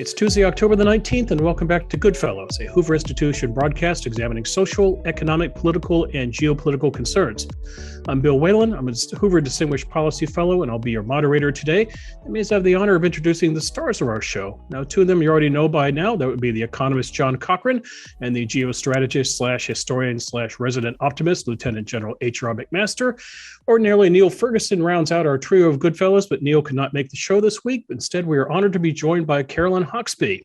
It's Tuesday, October the 19th, and welcome back to GoodFellows, a Hoover Institution broadcast examining social, economic, political, and geopolitical concerns. I'm Bill Whalen. I'm a Hoover Distinguished Policy Fellow, and I'll be your moderator today. It means I have the honor of introducing the stars of our show. Now, two of them you already know by now. That would be the economist John Cochrane and the geostrategist / historian / resident optimist, Lieutenant General H.R. McMaster. Ordinarily, Niall Ferguson rounds out our trio of Goodfellows, but Niall could not make the show this week. Instead, we are honored to be joined by Caroline Hoxby.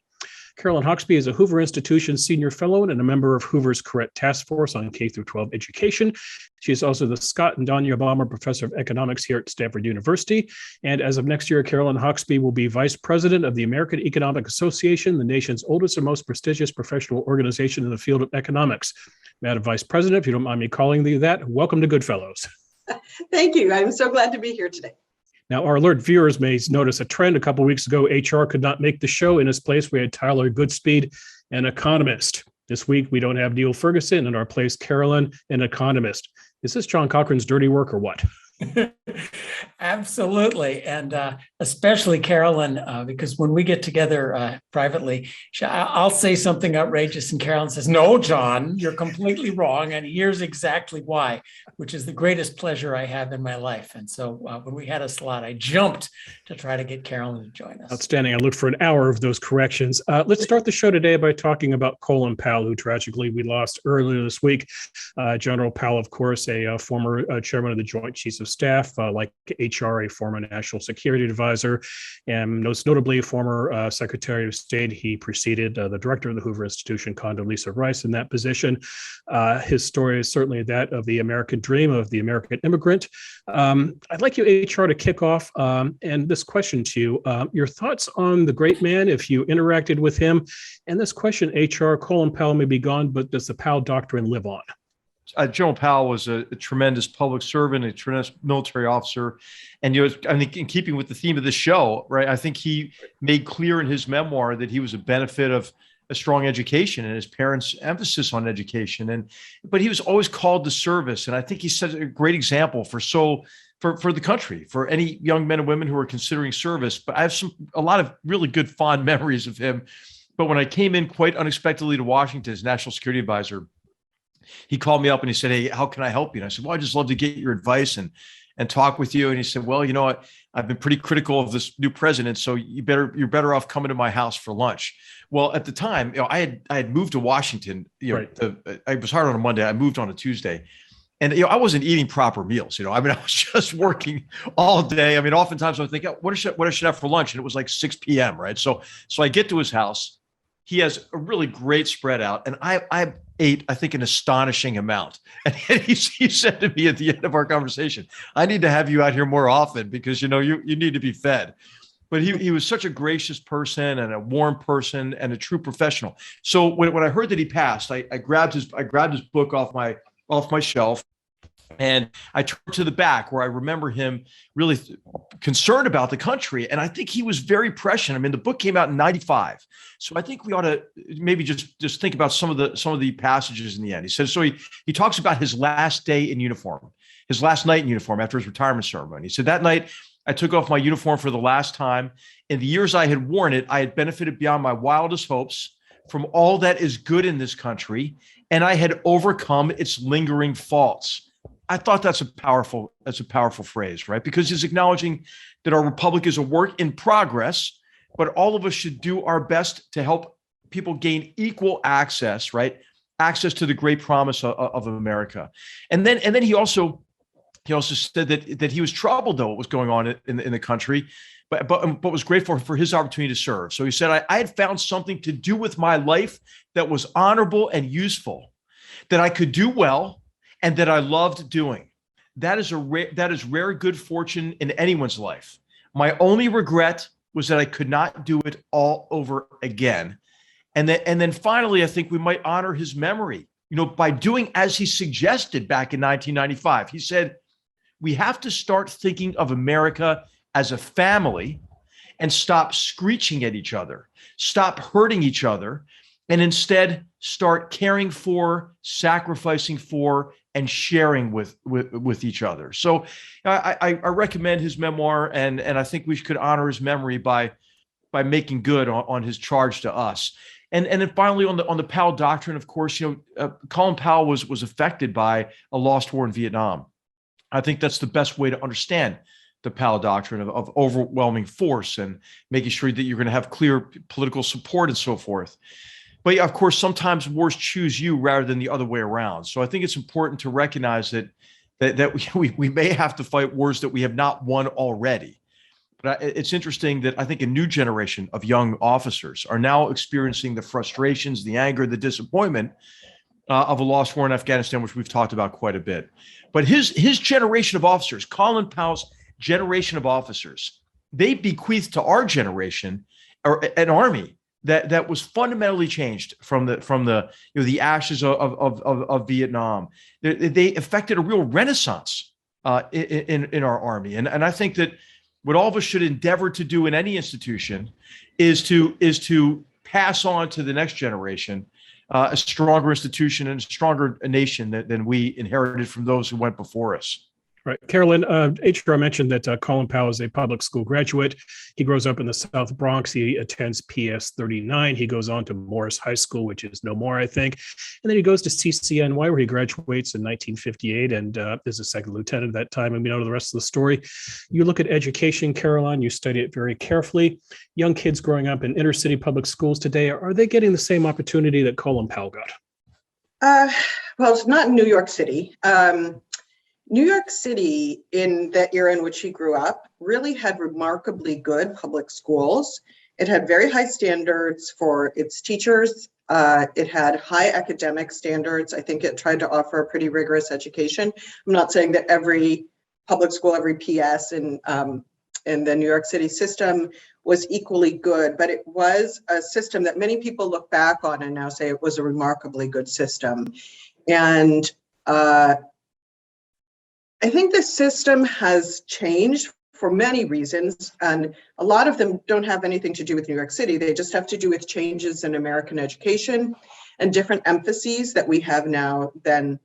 Caroline Hoxby is a Hoover Institution Senior Fellow and a member of Hoover's Correct Task Force on K-12 Education. She is also the Scott and Danya Obama Professor of Economics here at Stanford University. And as of next year, Caroline Hoxby will be Vice President of the American Economic Association, the nation's oldest and most prestigious professional organization in the field of economics. Madam Vice President, if you don't mind me calling you that, welcome to Goodfellows. Thank you. I'm so glad to be here today. Now, our alert viewers may notice a trend. A couple of weeks ago, HR could not make the show. In his place, we had Tyler Goodspeed, an economist. This week, we don't have Niall Ferguson. In our place, Caroline, an economist. Is this John Cochrane's dirty work or what? Absolutely. And especially Caroline, because when we get together privately, I'll say something outrageous and Caroline says, "No, John, you're completely wrong. And here's exactly why," which is the greatest pleasure I have in my life. And so when we had a slot, I jumped to try to get Caroline to join us. Outstanding. I looked for an hour of those corrections. Let's start the show today by talking about Colin Powell, who tragically we lost earlier this week. General Powell, of course, a former chairman of the Joint Chiefs of Staff, like HR, a former national security advisor, and most notably a former Secretary of State. He preceded the director of the Hoover Institution, Condoleezza Rice, in that position. His story is certainly that of the American dream, of the American immigrant. I'd like you, HR, to kick off and this question to you. Your thoughts on the great man, if you interacted with him, and this question, HR, Colin Powell may be gone, but does the Powell doctrine live on? General Powell was a tremendous public servant, a tremendous military officer. And, I think in keeping with the theme of the show, right, I think he made clear in his memoir that he was a benefit of a strong education and his parents' emphasis on education. But he was always called to service. And I think he set a great example for the country, for any young men and women who are considering service. But I have a lot of really good, fond memories of him. But when I came in quite unexpectedly to Washington as national security advisor, he called me up and he said, "Hey, how can I help you?" And I said, "Well, I'd just love to get your advice and talk with you." And he said, "Well, you know what? I've been pretty critical of this new president, so you're better off coming to my house for lunch." Well, at the time, I had moved to Washington. Right. I was hired on a Monday. I moved on a Tuesday. And I wasn't eating proper meals. I was just working all day. Oftentimes I would think, what I should have for lunch? And it was like 6 p.m. Right. So I get to his house. He has a really great spread out, and I ate, I think, an astonishing amount. And he said to me at the end of our conversation, "I need to have you out here more often because you need to be fed." But he was such a gracious person and a warm person and a true professional. So when I heard that he passed, I grabbed his book off my shelf. And I turned to the back where I remember him really concerned about the country. And I think he was very prescient. The book came out in 95. So I think we ought to maybe just think about some of the passages in the end. He says, so he talks about his last day in uniform, his last night in uniform after his retirement ceremony. He said, "That night I took off my uniform for the last time. In the years I had worn it, I had benefited beyond my wildest hopes from all that is good in this country. And I had overcome its lingering faults." I thought that's a powerful phrase, right? Because he's acknowledging that our republic is a work in progress, but all of us should do our best to help people gain equal access, right? Access to the great promise of America. And then he also said that he was troubled though what was going on in the country, but was grateful for his opportunity to serve. So he said, I had found something to do with my life that was honorable and useful, that I could do well, and that I loved doing. That is rare good fortune in anyone's life. My only regret was that I could not do it all over again. And then finally, I think we might honor his memory, by doing as he suggested back in 1995. He said, "We have to start thinking of America as a family and stop screeching at each other, stop hurting each other, and instead start caring for, sacrificing for, and sharing with each other." So I recommend his memoir, and I think we could honor his memory by by making good on his charge to us. And then finally on the Powell doctrine, of course, Colin Powell was affected by a lost war in Vietnam. I think that's the best way to understand the Powell doctrine of overwhelming force and making sure that you're going to have clear political support and so forth. But yeah, of course, sometimes wars choose you rather than the other way around. So I think it's important to recognize that we may have to fight wars that we have not won already. But it's interesting that I think a new generation of young officers are now experiencing the frustrations, the anger, the disappointment of a lost war in Afghanistan, which we've talked about quite a bit. But his generation of officers, Colin Powell's generation of officers, they bequeathed to our generation an army that was fundamentally changed from the ashes of Vietnam. They effected a real renaissance in our army, and I think that what all of us should endeavor to do in any institution is to pass on to the next generation a stronger institution and a stronger nation than we inherited from those who went before us. Right. Caroline, HR mentioned that Colin Powell is a public school graduate. He grows up in the South Bronx. He attends PS 39. He goes on to Morris High School, which is no more, I think. And then he goes to CCNY, where he graduates in 1958 and is a second lieutenant at that time. And we know the rest of the story. You look at education, Caroline, you study it very carefully. Young kids growing up in inner city public schools today, are they getting the same opportunity that Colin Powell got? Well, it's not in New York City. New York City, in the era in which he grew up, really had remarkably good public schools. It had very high standards for its teachers. It had high academic standards. I think it tried to offer a pretty rigorous education. I'm not saying that every public school, every PS in the New York City system was equally good, but it was a system that many people look back on and now say it was a remarkably good system. And I think the system has changed for many reasons, and a lot of them don't have anything to do with New York City. They just have to do with changes in American education and different emphases that we have now than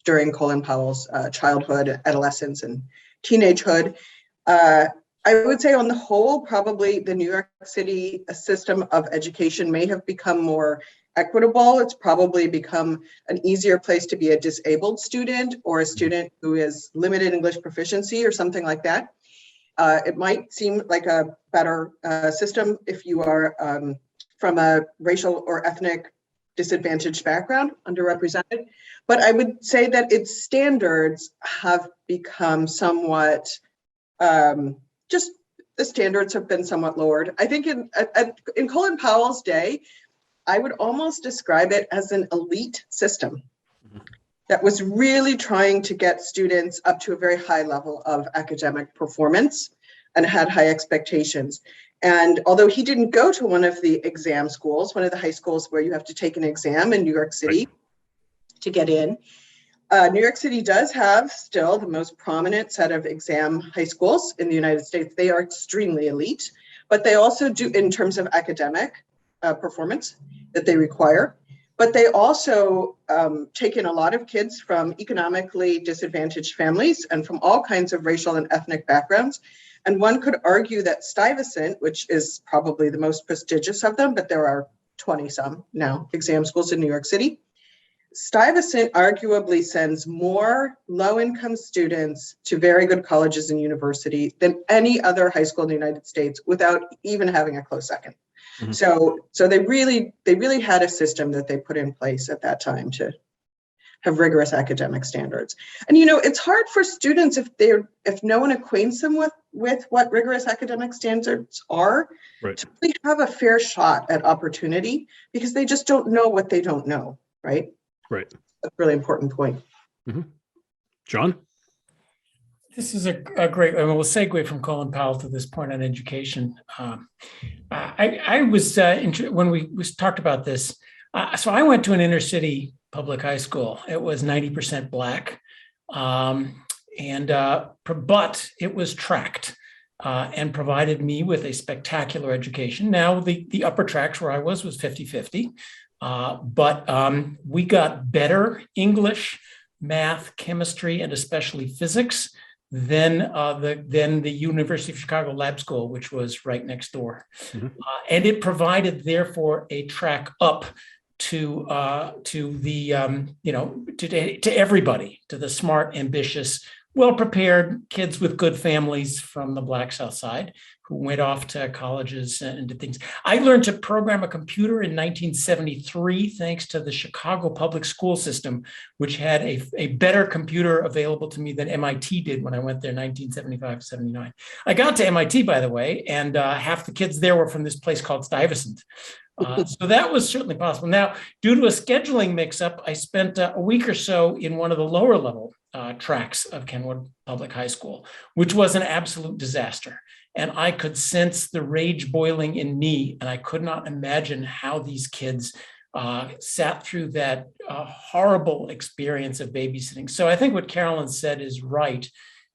during Colin Powell's childhood, adolescence, and teenagehood. I would say on the whole, probably the New York City system of education may have become more equitable. It's probably become an easier place to be a disabled student or a student who is limited English proficiency or something like that. It might seem like a better system if you are from a racial or ethnic disadvantaged background, underrepresented. But I would say that its standards have become somewhat, just the standards have been somewhat lowered. I think in Colin Powell's day, I would almost describe it as an elite system that was really trying to get students up to a very high level of academic performance and had high expectations. And although he didn't go to one of the exam schools, one of the high schools where you have to take an exam in New York City to get in, New York City does have still the most prominent set of exam high schools in the United States. They are extremely elite, but they also do, in terms of academic performance that they require, but they also take in a lot of kids from economically disadvantaged families and from all kinds of racial and ethnic backgrounds. And one could argue that Stuyvesant, which is probably the most prestigious of them, but there are 20 some now exam schools in New York City. Stuyvesant arguably sends more low-income students to very good colleges and universities than any other high school in the United States without even having a close second. Mm-hmm. So they really had a system that they put in place at that time to have rigorous academic standards. And it's hard for students if no one acquaints them with what rigorous academic standards are, right, to really have a fair shot at opportunity because they just don't know what they don't know, right? Right. That's a really important point. Mm-hmm. John? This is a great, we'll segue from Colin Powell to this point on education. I was, when we talked about this, so I went to an inner city public high school. It was 90% Black, but it was tracked and provided me with a spectacular education. Now, the upper tracks where I was 50-50, but we got better English, math, chemistry, and especially physics then the University of Chicago Lab School, which was right next door. Mm-hmm. And it provided, therefore, a track up to everybody, to the smart, ambitious, well-prepared kids with good families from the Black South Side who went off to colleges and did things. I learned to program a computer in 1973, thanks to the Chicago public school system, which had a better computer available to me than MIT did when I went there in 1975, 79. I got to MIT, by the way, and half the kids there were from this place called Stuyvesant. So that was certainly possible. Now, due to a scheduling mix-up, I spent a week or so in one of the lower level tracks of Kenwood Public High School, which was an absolute disaster. And I could sense the rage boiling in me, and I could not imagine how these kids sat through that horrible experience of babysitting. So I think what Caroline said is right.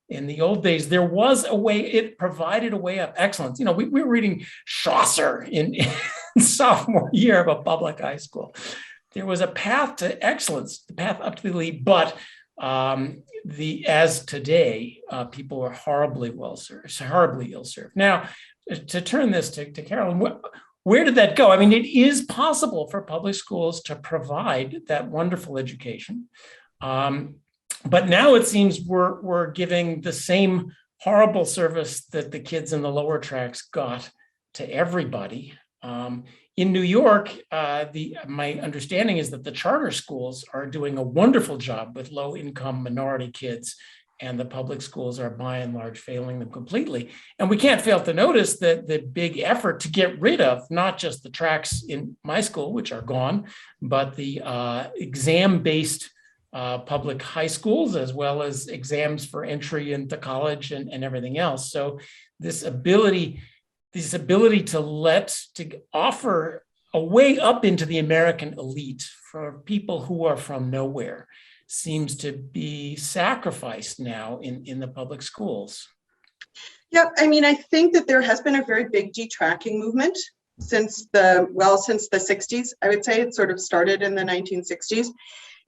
In the old days, there was a way, it provided a way of excellence. We were reading Chaucer in sophomore year of a public high school. There was a path to excellence, the path up to the elite, but as today, people are horribly ill-served. Now, to turn this to Caroline, where did that go? I mean, it is possible for public schools to provide that wonderful education. But now it seems we're giving the same horrible service that the kids in the lower tracks got to everybody. In New York, my understanding is that the charter schools are doing a wonderful job with low-income minority kids, and the public schools are by and large failing them completely. And we can't fail to notice that the big effort to get rid of not just the tracks in my school, which are gone, but the exam-based public high schools, as well as exams for entry into college and everything else. So this ability to offer a way up into the American elite for people who are from nowhere seems to be sacrificed now in the public schools. Yeah, I mean, I think that there has been a very big detracking movement since the 60s. I would say it sort of started in the 1960s.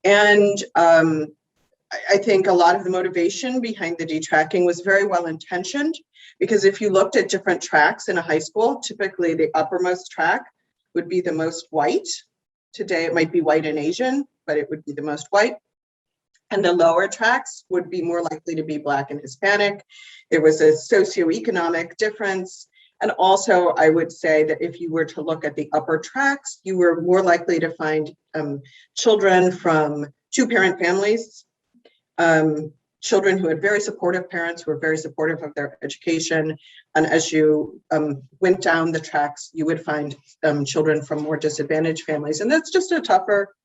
And I think a lot of the motivation behind the detracking was very well intentioned, because if you looked at different tracks in a high school, typically the uppermost track would be the most white. Today it might be white and Asian, but it would be the most white. And the lower tracks would be more likely to be Black and Hispanic. There was a socioeconomic difference. And also, I would say that if you were to look at the upper tracks, you were more likely to find children from two-parent families, children who had very supportive parents who were very supportive of their education. And as you went down the tracks, you would find children from more disadvantaged families. And that's just a tougher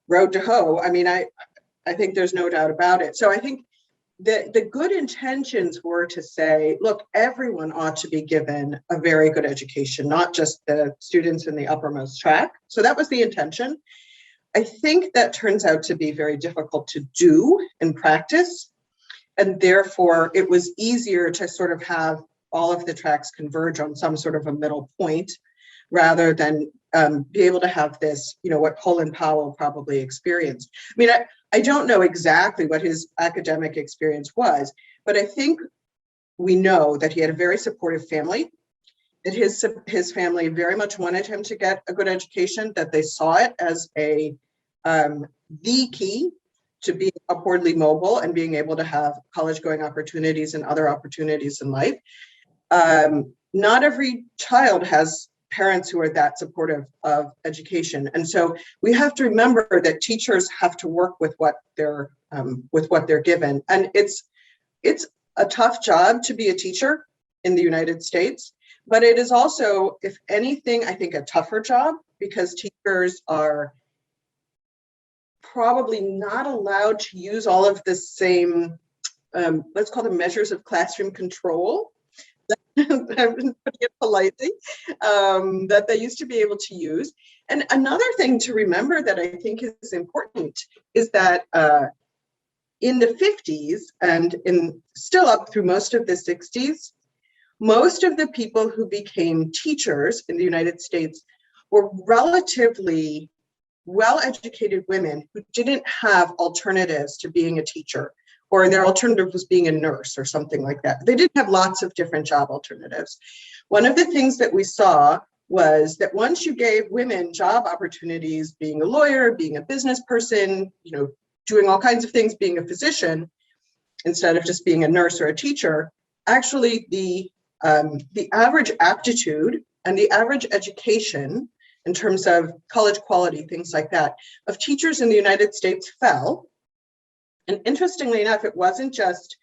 road to hoe. I mean, I think there's no doubt about it. So I think the good intentions were to say, look, everyone ought to be given a very good education, not just the students in the uppermost track. So that was the intention. I think that turns out to be very difficult to do in practice. And therefore, it was easier to sort of have all of the tracks converge on some sort of a middle point, rather than be able to have this, what Colin Powell probably experienced. I mean, I don't know exactly what his academic experience was, but I think we know that he had a very supportive family, that his family very much wanted him to get a good education, that they saw it as the key to being upwardly mobile and being able to have college-going opportunities and other opportunities in life. Not every child has parents who are that supportive of education. And so we have to remember that teachers have to work with what they're given. And it's a tough job to be a teacher in the United States, but it is also, if anything, I think a tougher job, because teachers are probably not allowed to use all of the same, let's call them measures of classroom control, I'm putting it politely, that they used to be able to use. And another thing to remember that I think is important is that in the 50s and still up through most of the 60s, most of the people who became teachers in the United States were relatively well-educated women who didn't have alternatives to being a teacher, or their alternative was being a nurse or something like that. They did have lots of different job alternatives. One of the things that we saw was that once you gave women job opportunities, being a lawyer, being a business person, doing all kinds of things, being a physician, instead of just being a nurse or a teacher, actually the average aptitude and the average education in terms of college quality, things like that, of teachers in the United States fell. And interestingly enough, it wasn't just,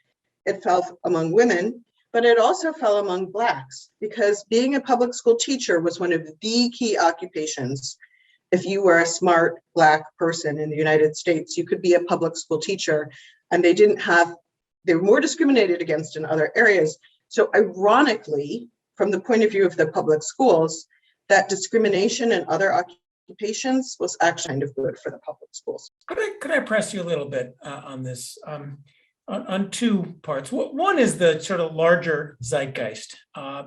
it fell among women, but it also fell among Blacks, because being a public school teacher was one of the key occupations. If you were a smart Black person in the United States, you could be a public school teacher, and they were more discriminated against in other areas. So ironically, from the point of view of the public schools, that discrimination in other occupations was actually kind of good for the public schools. Could I press you a little bit on this? On two parts. One is the sort of larger zeitgeist.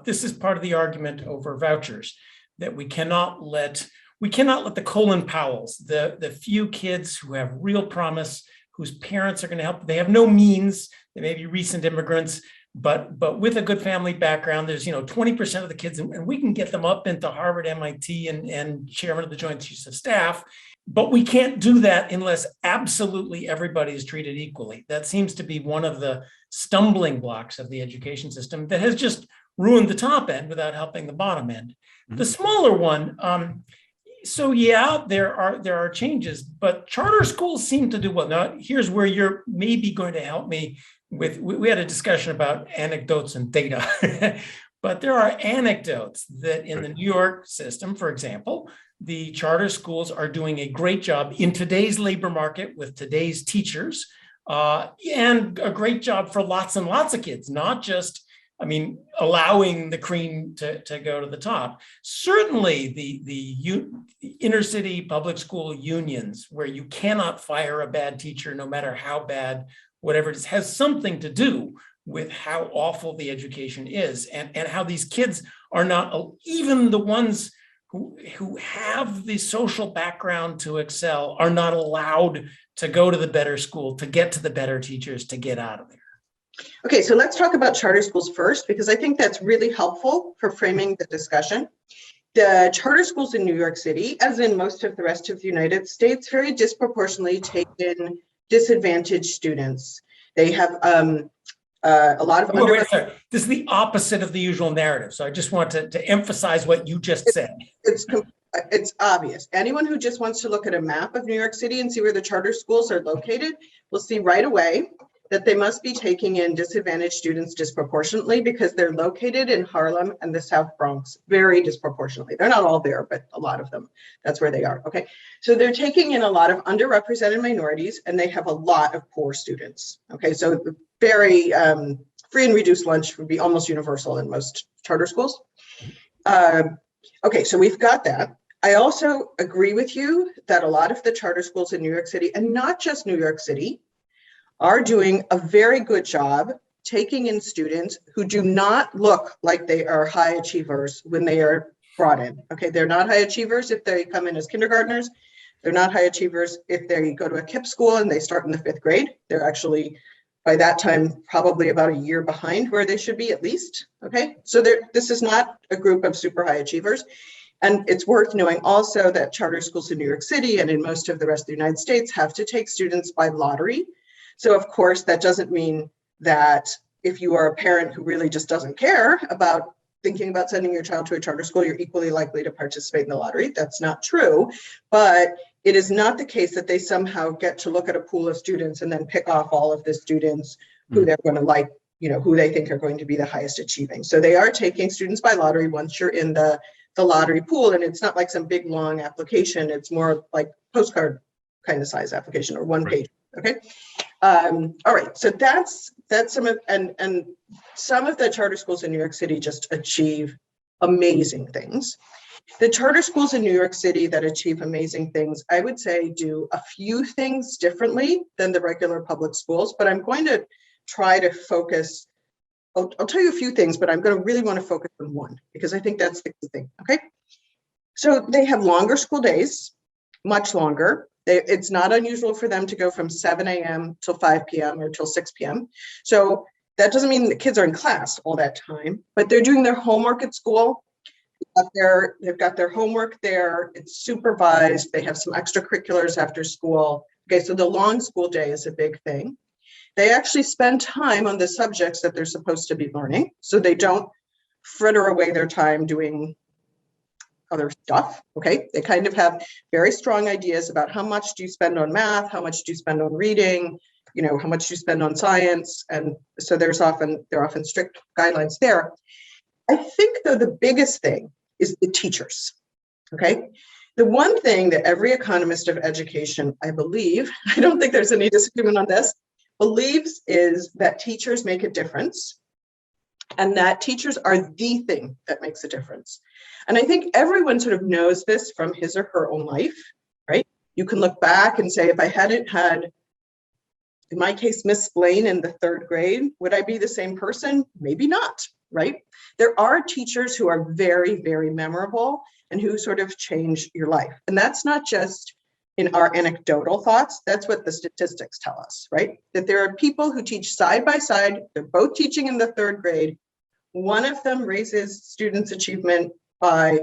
This is part of the argument over vouchers, that we cannot let the Colin Powells, the few kids who have real promise, whose parents are going to help. They have no means. They may be recent immigrants, but with a good family background, there's 20% of the kids, and we can get them up into Harvard, MIT, and chairman of the Joint Chiefs of Staff. But we can't do that unless absolutely everybody is treated equally. That seems to be one of the stumbling blocks of the education system that has just ruined the top end without helping the bottom end. Mm-hmm. The smaller one, so yeah, there are changes, but charter schools seem to do well. Now, here's where you're maybe going to help me with. We had a discussion about anecdotes and data, but there are anecdotes that in the New York system, for example, the charter schools are doing a great job in today's labor market with today's teachers, and a great job for lots and lots of kids, not just, allowing the cream to go to the top. Certainly the inner city public school unions, where you cannot fire a bad teacher no matter how bad, whatever it is, has something to do with how awful the education is, and how these kids are not, even the ones who have the social background to excel, are not allowed to go to the better school, to get to the better teachers, to get out of there. Okay, so let's talk about charter schools first, because I think that's really helpful for framing the discussion. The charter schools in New York City, as in most of the rest of the United States, very disproportionately take in disadvantaged students. They have a lot of This is the opposite of the usual narrative. So I just want to emphasize what you just said. It's obvious. Anyone who just wants to look at a map of New York City and see where the charter schools are located will see right away that they must be taking in disadvantaged students disproportionately, because they're located in Harlem and the South Bronx very disproportionately. They're not all there, but a lot of them, that's where they are. Okay, so they're taking in a lot of underrepresented minorities, and they have a lot of poor students. Okay, so very free and reduced lunch would be almost universal in most charter schools. Okay, so we've got that. I also agree with you that a lot of the charter schools in New York City, and not just New York City, are doing a very good job taking in students who do not look like they are high achievers when they are brought in. Okay, they're not high achievers if they come in as kindergartners. They're not high achievers if they go to a KIPP school and they start in the 5th grade. They're actually, by that time, probably about a year behind where they should be at least. Okay, so this is not a group of super high achievers. And it's worth knowing also that charter schools in New York City and in most of the rest of the United States have to take students by lottery. So of course, that doesn't mean that if you are a parent who really just doesn't care about thinking about sending your child to a charter school, you're equally likely to participate in the lottery. That's not true, but it is not the case that they somehow get to look at a pool of students and then pick off all of the students who they're going to like, who they think are going to be the highest achieving. So they are taking students by lottery once you're in the lottery pool, and it's not like some big long application. It's more like postcard kind of size application, or one page. Okay. All right. So that's some of, and some of the charter schools in New York City just achieve amazing things. The charter schools in New York City that achieve amazing things, I would say, do a few things differently than the regular public schools, but I'm going to try to focus. I'll tell you a few things, but I'm going to really want to focus on one, because I think that's the key thing. Okay. So they have longer school days, much longer. It's not unusual for them to go from 7 a.m. till 5 p.m. or till 6 p.m. So that doesn't mean the kids are in class all that time, but they're doing their homework at school. They've got their homework there. It's supervised. They have some extracurriculars after school. Okay, so the long school day is a big thing. They actually spend time on the subjects that they're supposed to be learning, so they don't fritter away their time doing other stuff. Okay, they kind of have very strong ideas about how much do you spend on math, how much do you spend on reading, how much do you spend on science, and so there are often strict guidelines there. I think though the biggest thing is the teachers. Okay, the one thing that every economist of education, I believe, I don't think there's any disagreement on this, believes is that teachers make a difference, and that teachers are the thing that makes a difference. And I think everyone sort of knows this from his or her own life, right? You can look back and say, if I hadn't had, in my case, Miss Blaine in the 3rd grade, would I be the same person? Maybe not, right? There are teachers who are very, very memorable and who sort of change your life. And that's not just in our anecdotal thoughts, that's what the statistics tell us, right? That there are people who teach side by side, they're both teaching in the 3rd grade. One of them raises students' achievement by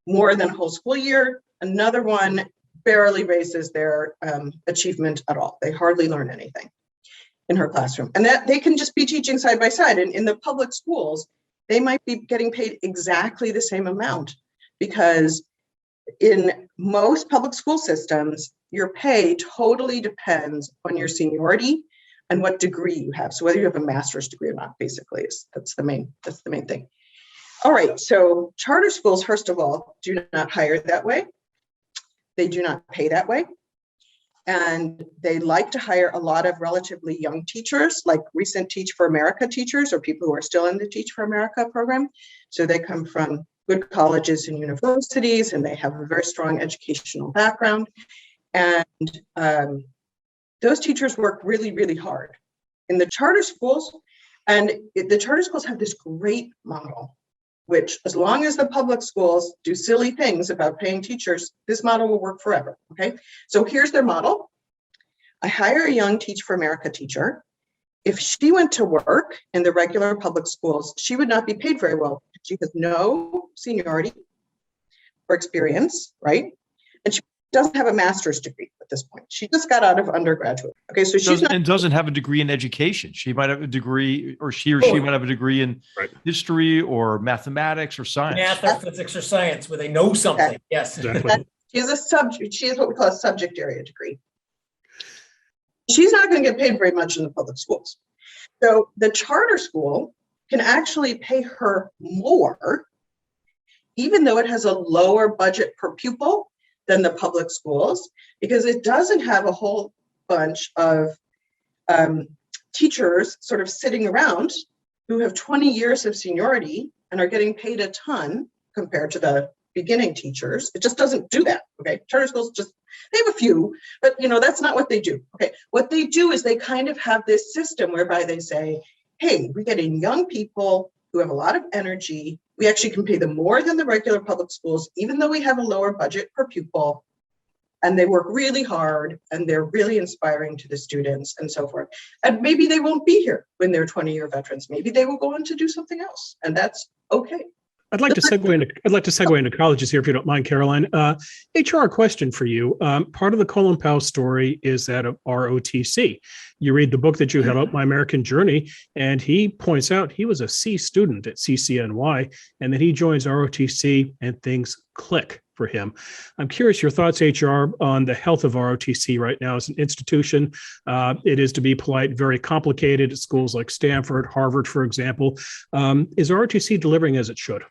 more than a whole school year. Another one barely raises their achievement at all. They hardly learn anything in her classroom. And that they can just be teaching side by side. And in the public schools, they might be getting paid exactly the same amount, because in most public school systems, your pay totally depends on your seniority and what degree you have. So whether you have a master's degree or not, basically, that's the main thing. All right, so charter schools, first of all, do not hire that way. They do not pay that way. And they like to hire a lot of relatively young teachers, like recent Teach for America teachers or people who are still in the Teach for America program. So they come from good colleges and universities, and they have a very strong educational background. And those teachers work really, really hard in the charter schools. And the charter schools have this great model, which as long as the public schools do silly things about paying teachers, this model will work forever, okay? So here's their model. I hire a young Teach for America teacher. If she went to work in the regular public schools, she would not be paid very well. She has no seniority or experience, right? And she doesn't have a master's degree at this point. She just got out of undergraduate. Okay, so she's not, and doesn't have a degree in education. She might have a degree, or she might have a degree in history or mathematics or science. Math or physics or science, where they know something. Okay. Yes. Exactly. She has what we call a subject area degree. She's not going to get paid very much in the public schools. So the charter school can actually pay her more, even though it has a lower budget per pupil than the public schools, because it doesn't have a whole bunch of teachers sort of sitting around who have 20 years of seniority and are getting paid a ton compared to the beginning teachers. It just doesn't do that, okay? Charter schools they have a few, but that's not what they do, okay? What they do is they kind of have this system whereby they say, hey, we're getting young people who have a lot of energy. We actually can pay them more than the regular public schools, even though we have a lower budget per pupil, and they work really hard and they're really inspiring to the students and so forth. And maybe they won't be here when they're 20-year veterans. Maybe they will go on to do something else, and that's okay. I'd like to segue into colleges here, if you don't mind, Caroline. HR question for you. Part of the Colin Powell story is that of ROTC. You read the book that you had up, My American Journey, and he points out he was a C student at CCNY, and then he joins ROTC and things click for him. I'm curious your thoughts, HR, on the health of ROTC right now as an institution. It is, to be polite, very complicated at schools like Stanford, Harvard, for example. Is ROTC delivering as it should?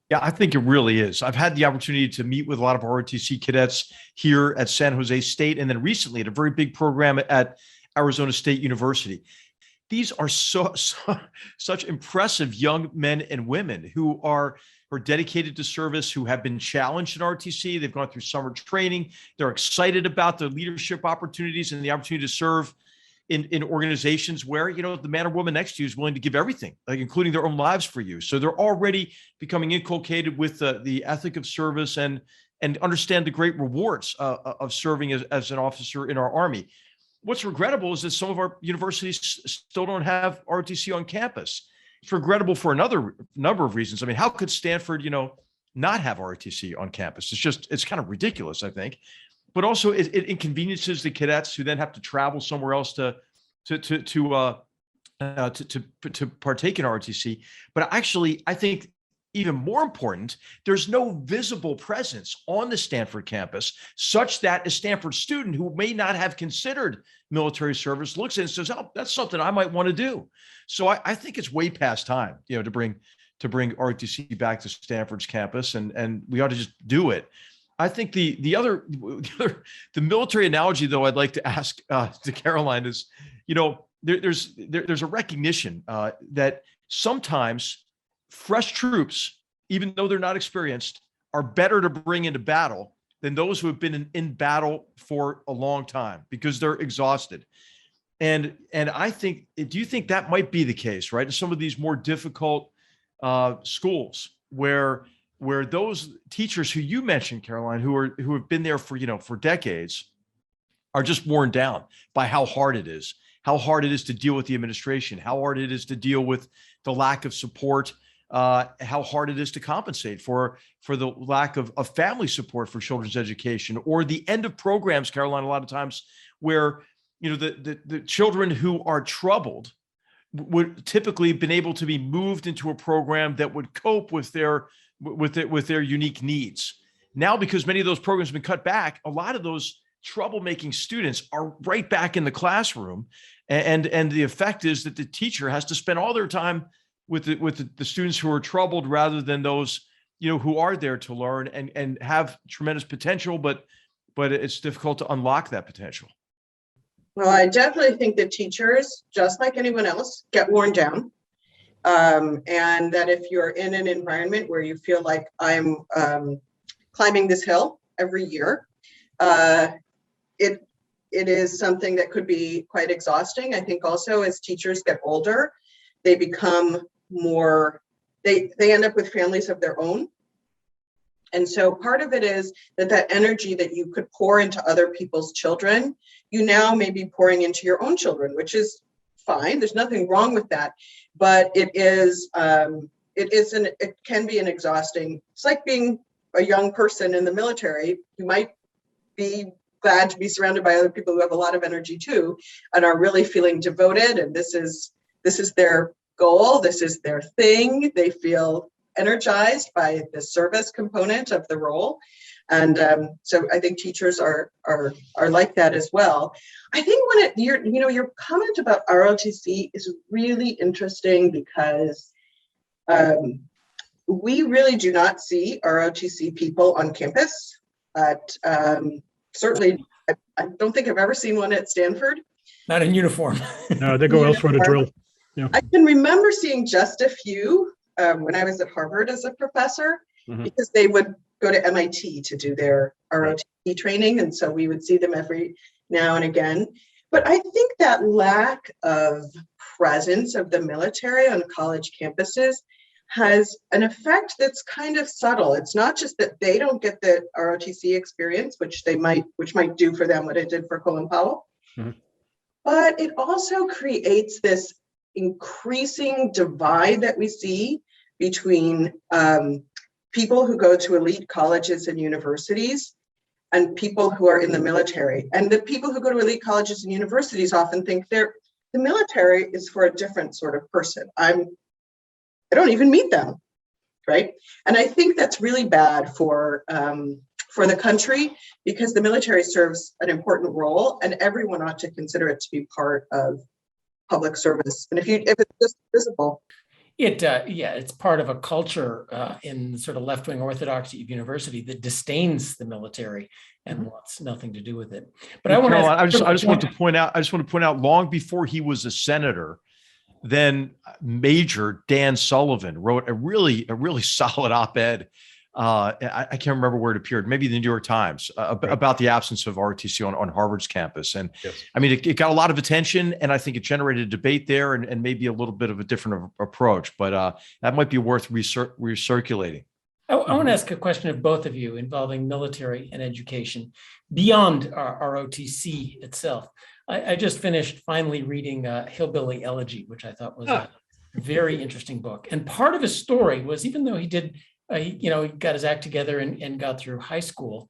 Yeah, I think it really is. I've had the opportunity to meet with a lot of ROTC cadets here at San Jose State, and then recently at a very big program at Arizona State University. These are such impressive young men and women who are dedicated to service, who have been challenged in ROTC. They've gone through summer training. They're excited about the leadership opportunities and the opportunity to serve in organizations where, the man or woman next to you is willing to give everything, like including their own lives for you. So they're already becoming inculcated with the ethic of service and and understand the great rewards of serving as an officer in our Army. What's regrettable is that some of our universities still don't have ROTC on campus. It's regrettable for another number of reasons. I mean, how could Stanford, not have ROTC on campus? It's kind of ridiculous, I think. But also it inconveniences the cadets who then have to travel somewhere else to partake in ROTC. But actually, I think even more important, there's no visible presence on the Stanford campus such that a Stanford student who may not have considered military service looks at it and says, oh, that's something I might want to do. So I think it's way past time, to bring ROTC back to Stanford's campus, and we ought to just do it. I think the military analogy, though, I'd like to ask to Caroline is, there's a recognition that sometimes fresh troops, even though they're not experienced, are better to bring into battle than those who have been in battle for a long time because they're exhausted. And I think, do you think that might be the case, right? In some of these more difficult schools where those teachers who you mentioned, Caroline, who have been there for decades, are just worn down by how hard it is to deal with the administration, how hard it is to deal with the lack of support, how hard it is to compensate for the lack of family support for children's education, or the end of programs, Caroline, a lot of times where, the children who are troubled would typically have been able to be moved into a program that would cope with their unique needs. Now, because many of those programs have been cut back, a lot of those troublemaking students are right back in the classroom. And the effect is that the teacher has to spend all their time with the students who are troubled rather than those, who are there to learn and have tremendous potential, but it's difficult to unlock that potential. Well, I definitely think that teachers, just like anyone else, get worn down. And that if you're in an environment where you feel like I'm climbing this hill every year, it is something that could be quite exhausting. I think also as teachers get older, they become more, they end up with families of their own. And so part of it is that energy that you could pour into other people's children, you now may be pouring into your own children, which is fine. There's nothing wrong with that. But it can be an exhausting, it's like being a young person in the military. You might be glad to be surrounded by other people who have a lot of energy too, and are really feeling devoted. And this is their goal. This is their thing. They feel energized by the service component of the role. And so I think teachers are like that as well. I think your comment about ROTC is really interesting because we really do not see ROTC people on campus. Certainly, I don't think I've ever seen one at Stanford. Not in uniform. No, they go elsewhere to drill. Yeah. I can remember seeing just a few when I was at Harvard as a professor, because they would go to MIT to do their ROTC training. And so we would see them every now and again. But I think that lack of presence of the military on college campuses has an effect that's kind of subtle. It's not just that they don't get the ROTC experience, which might do for them what it did for Colin Powell, but it also creates this increasing divide that we see between people who go to elite colleges and universities and people who are in the military. And the people who go to elite colleges and universities often think the military is for a different sort of person. I don't even meet them, right? And I think that's really bad for the country, because the military serves an important role and everyone ought to consider it to be part of public service. And if it's just visible. It's part of a culture in sort of left-wing orthodoxy university that disdains the military and wants nothing to do with it. But I just want to point out, long before he was a senator, then Major Dan Sullivan wrote a really solid op-ed. I can't remember where it appeared, maybe the New York Times, about the absence of ROTC on Harvard's campus. And yes. I mean, it got a lot of attention, and I think it generated a debate there and maybe a little bit of a different approach, but that might be worth recirculating. I want to ask a question of both of you involving military and education beyond our ROTC itself. I just finished finally reading Hillbilly Elegy, which I thought was a very interesting book. And part of his story was, even though he did, he got his act together and got through high school,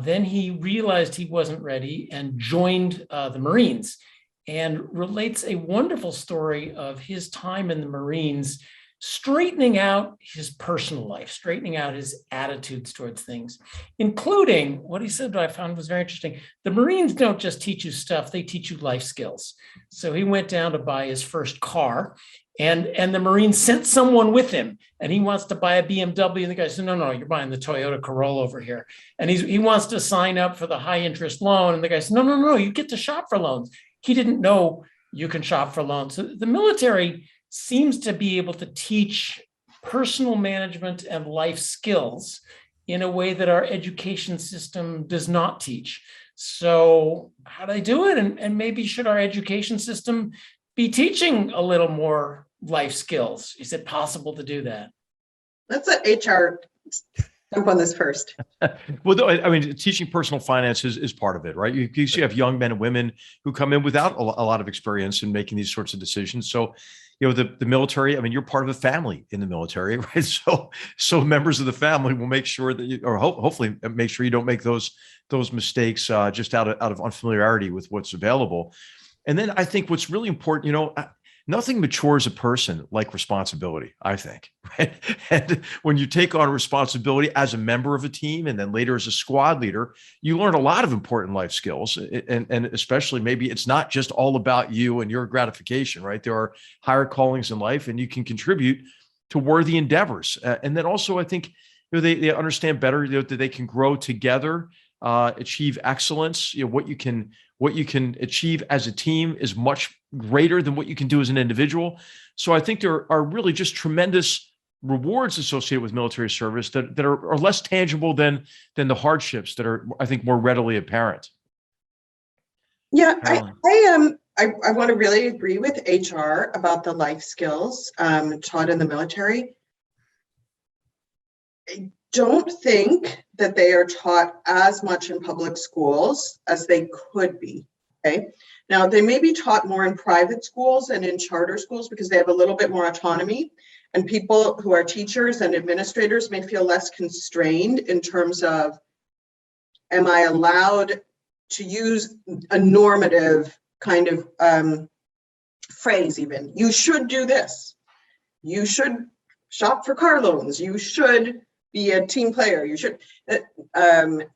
then he realized he wasn't ready and joined the Marines, and relates a wonderful story of his time in the Marines, straightening out his personal life, straightening out his attitudes towards things, including what he said that I found was very interesting. The Marines don't just teach you stuff, they teach you life skills. So he went down to buy his first car, and the Marines sent someone with him, and he wants to buy a BMW. And the guy said, no, you're buying the Toyota Corolla over here. And he wants to sign up for the high interest loan. And the guy said, no, you get to shop for loans. He didn't know you can shop for loans. So the military seems to be able to teach personal management and life skills in a way that our education system does not teach. So how do they do it? And maybe should our education system be teaching a little more life skills? Is it possible to do that? Let's let HR jump on this first. Well, I mean, teaching personal finance is part of it, right? You have young men and women who come in without a lot of experience in making these sorts of decisions. So, the military, I mean, you're part of a family in the military, right? So members of the family will make sure that hopefully make sure you don't make those mistakes just out of unfamiliarity with what's available. And then I think what's really important, nothing matures a person like responsibility, I think, right? And when you take on responsibility as a member of a team and then later as a squad leader, you learn a lot of important life skills. And especially maybe it's not just all about you and your gratification, right? There are higher callings in life and you can contribute to worthy endeavors. And then also I think they understand better that they can grow together, achieve excellence. What you can achieve as a team is much greater than what you can do as an individual. So I think there are really just tremendous rewards associated with military service that are less tangible than the hardships that are, I think, more readily apparent. Yeah, I want to really agree with HR about the life skills taught in the military. I don't think that they are taught as much in public schools as they could be. Okay. Now, they may be taught more in private schools and in charter schools because they have a little bit more autonomy, and people who are teachers and administrators may feel less constrained in terms of, am I allowed to use a normative kind of phrase even? You should do this. You should shop for car loans. You should be a team player. You should. A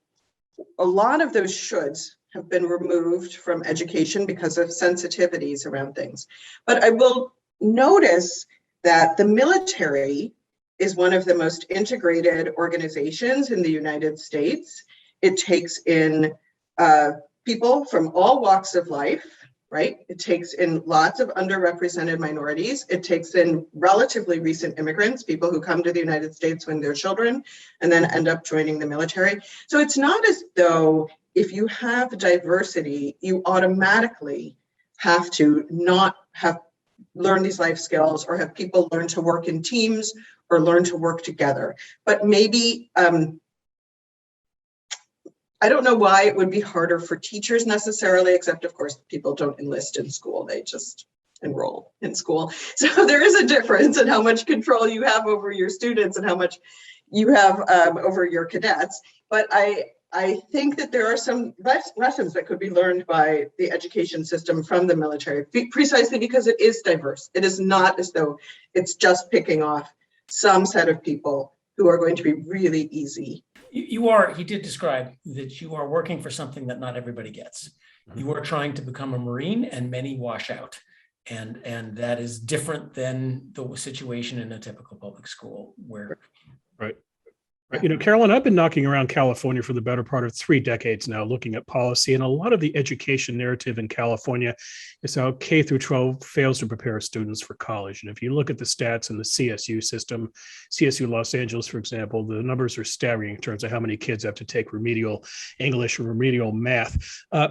lot of those shoulds have been removed from education because of sensitivities around things. But I will notice that the military is one of the most integrated organizations in the United States. It takes in people from all walks of life, right? It takes in lots of underrepresented minorities. It takes in relatively recent immigrants, people who come to the United States when they're children and then end up joining the military. So it's not as though if you have diversity, you automatically have to not have learn these life skills or have people learn to work in teams or learn to work together. But maybe, I don't know why it would be harder for teachers necessarily, except of course, people don't enlist in school, they just enroll in school. So there is a difference in how much control you have over your students and how much you have over your cadets. But I think that there are some lessons that could be learned by the education system from the military, precisely because it is diverse. It is not as though it's just picking off some set of people who are going to be really easy. He did describe that you are working for something that not everybody gets. You are trying to become a Marine and many wash out. And that is different than the situation in a typical public school where. Right. You know, Caroline, I've been knocking around California for the better part of 3 decades now, looking at policy, and a lot of the education narrative in California is how K through 12 fails to prepare students for college. And if you look at the stats in the CSU system, CSU Los Angeles, for example, the numbers are staggering in terms of how many kids have to take remedial English or remedial math.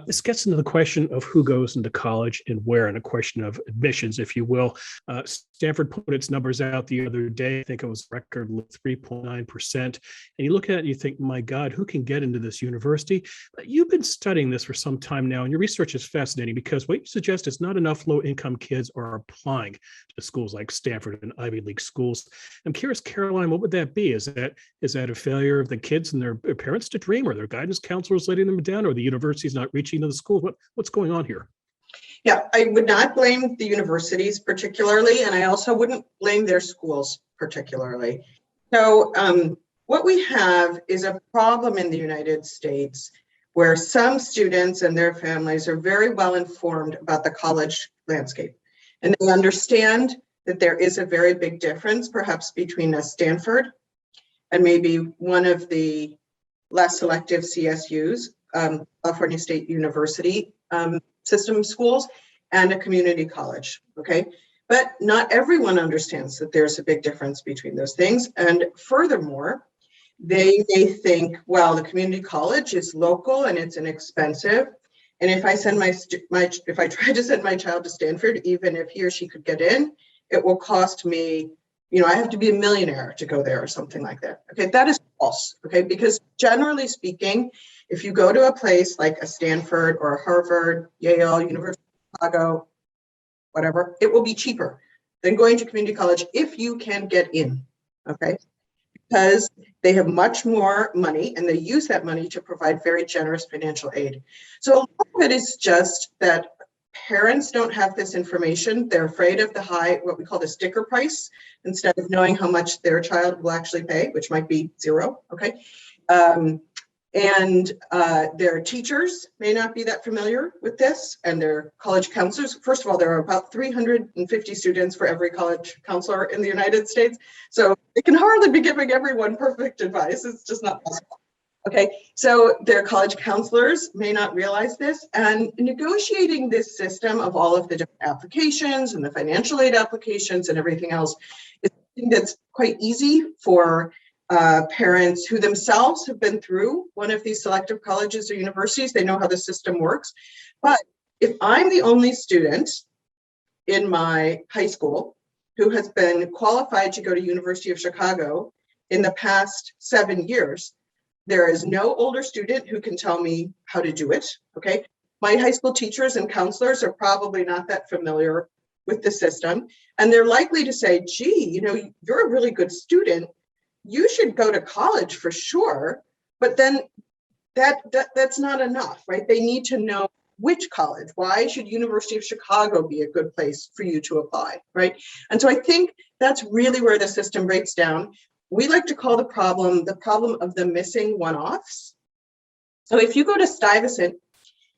This gets into the question of who goes into college and where, and a question of admissions, if you will. Stanford put its numbers out the other day. I think it was record 3.9%. And you look at it and you think, my God, who can get into this university? But you've been studying this for some time now, and your research is fascinating because what you suggest is not enough low-income kids are applying to schools like Stanford and Ivy League schools. I'm curious, Caroline, what would that be? Is that a failure of the kids and their parents to dream, or their guidance counselors letting them down, or the university's not reaching to the schools? What's going on here? Yeah, I would not blame the universities particularly, and I also wouldn't blame their schools particularly. So what we have is a problem in the United States where some students and their families are very well informed about the college landscape. And they understand that there is a very big difference, perhaps between a Stanford and maybe one of the less selective CSUs, California State University system schools, and a community college, okay? But not everyone understands that there's a big difference between those things. And furthermore, they may think, well, the community college is local and it's inexpensive. And if I send if I try to send my child to Stanford, even if he or she could get in, it will cost me, I have to be a millionaire to go there or something like that. Okay, that is false, okay? Because generally speaking, if you go to a place like a Stanford or a Harvard, Yale, University of Chicago, whatever, it will be cheaper than going to community college if you can get in, okay? Because they have much more money and they use that money to provide very generous financial aid. So a lot of it is just that parents don't have this information. They're afraid of the high, what we call the sticker price, instead of knowing how much their child will actually pay, which might be zero, okay? And their teachers may not be that familiar with this, and their college counselors. First of all, there are about 350 students for every college counselor in the United States. So they can hardly be giving everyone perfect advice. It's just not possible. Okay, so their college counselors may not realize this, and negotiating this system of all of the different applications and the financial aid applications and everything else is something that's quite easy for parents who themselves have been through one of these selective colleges or universities. They know how the system works. But if I'm the only student in my high school who has been qualified to go to University of Chicago in the past 7 years, there is no older student who can tell me how to do it, okay? My high school teachers and counselors are probably not that familiar with the system, and they're likely to say, gee, you're a really good student, you should go to college for sure, but then that's not enough, right? They need to know which college. Why should University of Chicago be a good place for you to apply, right? And so I think that's really where the system breaks down. We like to call the problem of the missing one-offs. So if you go to Stuyvesant,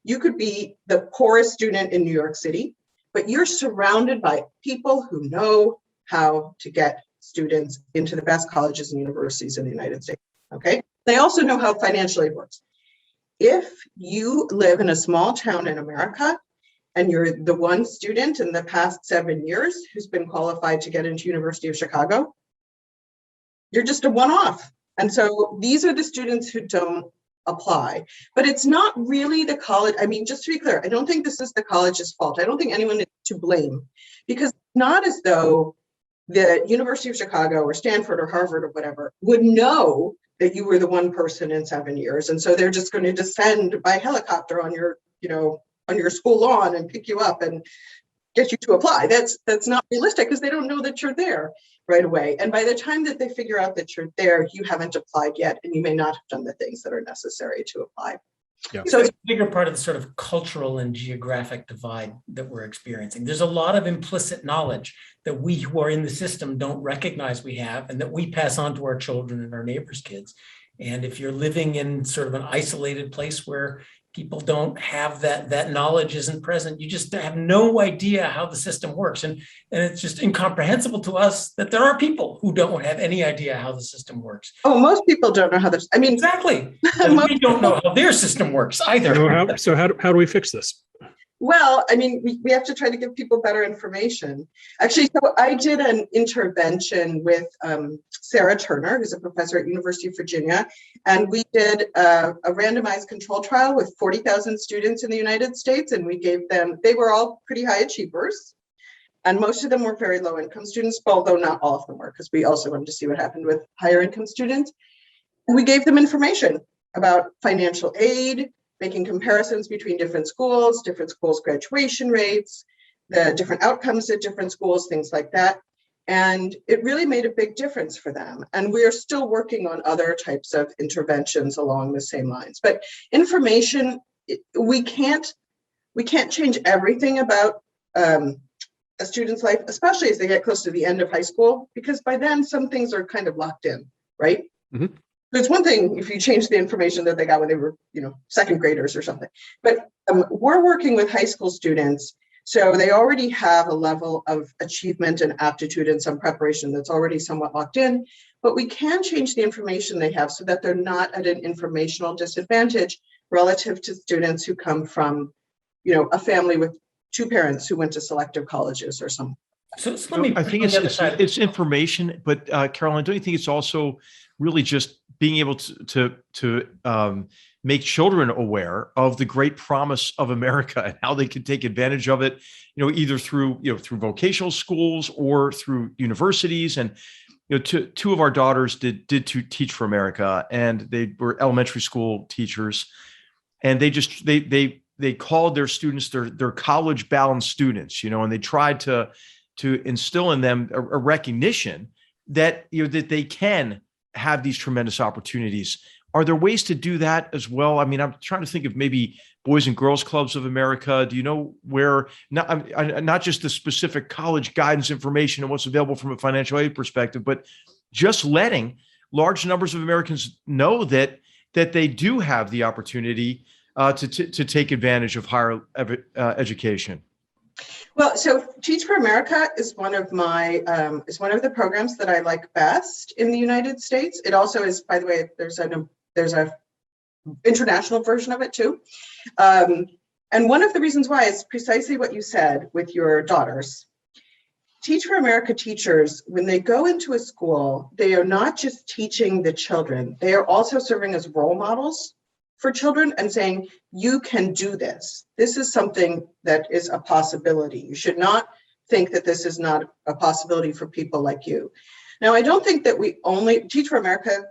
you could be the poorest student in New York City, but you're surrounded by people who know how to get students into the best colleges and universities in the United States, okay? They also know how financial aid works. If you live in a small town in America and you're the one student in the past 7 years who's been qualified to get into University of Chicago, you're just a one-off. And so these are the students who don't apply. But it's not really the college. I mean, just to be clear, I don't think this is the college's fault. I don't think anyone is to blame, because it's not as though the University of Chicago or Stanford or Harvard or whatever would know that you were the one person in 7 years. And so they're just going to descend by helicopter on your, on your school lawn and pick you up and get you to apply. That's not realistic, because they don't know that you're there right away. And by the time that they figure out that you're there, you haven't applied yet, and you may not have done the things that are necessary to apply. Yeah. So it's a bigger part of the sort of cultural and geographic divide that we're experiencing. There's a lot of implicit knowledge that we who are in the system don't recognize we have, and that we pass on to our children and our neighbors' kids. And if you're living in sort of an isolated place where people don't have that knowledge isn't present. You just have no idea how the system works. And it's just incomprehensible to us that there are people who don't have any idea how the system works. Oh, most people don't know how this, I mean. Exactly. And we don't know how their system works either. So how do we fix this? Well, I mean, we have to try to give people better information. Actually, so I did an intervention with Sarah Turner, who's a professor at University of Virginia, and we did a randomized control trial with 40,000 students in the United States, and we gave them, they were all pretty high achievers, and most of them were very low income students, although not all of them were, because we also wanted to see what happened with higher income students. And we gave them information about financial aid, making comparisons between different schools graduation rates, the different outcomes at different schools, things like that. And it really made a big difference for them. And we are still working on other types of interventions along the same lines. But information, we can't change everything about a student's life, especially as they get close to the end of high school, because by then some things are kind of locked in, right? Mm-hmm. It's one thing if you change the information that they got when they were, second graders or something. But we're working with high school students, so they already have a level of achievement and aptitude and some preparation that's already somewhat locked in. But we can change the information they have so that they're not at an informational disadvantage relative to students who come from, a family with two parents who went to selective colleges or something. So let me. I think it's information, but Caroline, don't you think it's also really just being able to make children aware of the great promise of America and how they can take advantage of it, either through vocational schools or through universities. And two of our daughters did Teach for America, and they were elementary school teachers, and they called their students their college bound students, and they tried to instill in them a recognition that that they can have these tremendous opportunities. Are there ways to do that as well? I mean, I'm trying to think of maybe Boys and Girls Clubs of America. Do you know where, not just the specific college guidance information and what's available from a financial aid perspective, but just letting large numbers of Americans know that they do have the opportunity to take advantage of higher education? Well, so Teach for America is one of the programs that I like best in the United States. It also is, by the way, there's a international version of it too. And one of the reasons why is precisely what you said with your daughters. Teach for America teachers, when they go into a school, they are not just teaching the children, they are also serving as role models for children and saying, you can do this. This is something that is a possibility. You should not think that this is not a possibility for people like you. Now, I don't think that we only, Teach for America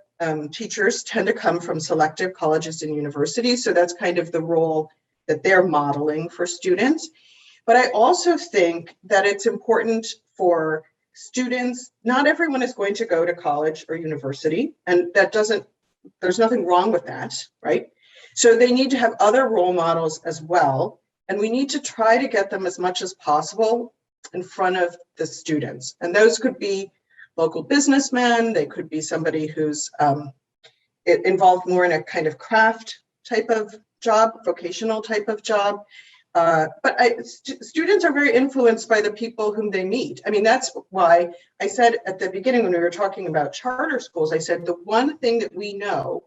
teachers tend to come from selective colleges and universities, so that's kind of the role that they're modeling for students. But I also think that it's important for students, not everyone is going to go to college or university, and there's nothing wrong with that, right? So they need to have other role models as well. And we need to try to get them as much as possible in front of the students. And those could be local businessmen. They could be somebody who's involved more in a kind of craft type of job, vocational type of job. But students are very influenced by the people whom they meet. I mean, that's why I said at the beginning when we were talking about charter schools, I said the one thing that we know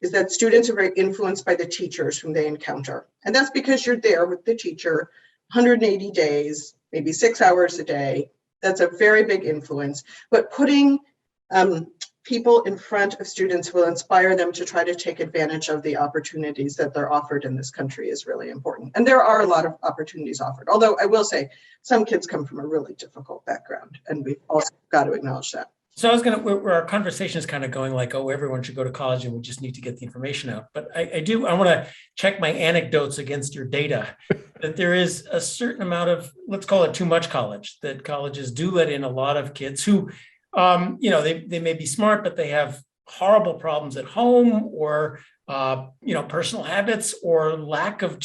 is that students are very influenced by the teachers whom they encounter. And that's because you're there with the teacher 180 days, maybe 6 hours a day. That's a very big influence. But putting people in front of students will inspire them to try to take advantage of the opportunities that they're offered in this country is really important. And there are a lot of opportunities offered. Although I will say some kids come from a really difficult background, and we've also got to acknowledge that. So our conversation is kind of going like, oh, everyone should go to college and we just need to get the information out. But I want to check my anecdotes against your data, that there is a certain amount of, let's call it too much college, that colleges do let in a lot of kids who, they may be smart, but they have horrible problems at home or, personal habits or lack of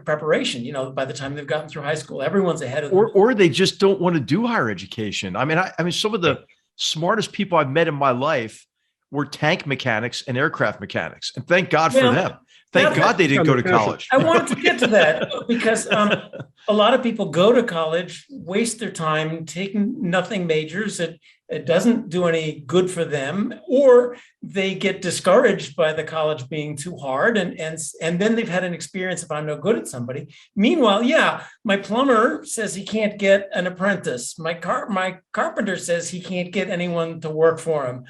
preparation, by the time they've gotten through high school, everyone's ahead of them. Or they just don't want to do higher education. I mean, some of the smartest people I've met in my life were tank mechanics and aircraft mechanics. And thank God for them. Thank God they didn't go to college. I wanted to get to that because a lot of people go to college, waste their time taking nothing majors. It doesn't do any good for them, or they get discouraged by the college being too hard, and then they've had an experience if I'm no good at somebody. Meanwhile, yeah, my plumber says he can't get an apprentice. My carpenter says he can't get anyone to work for him.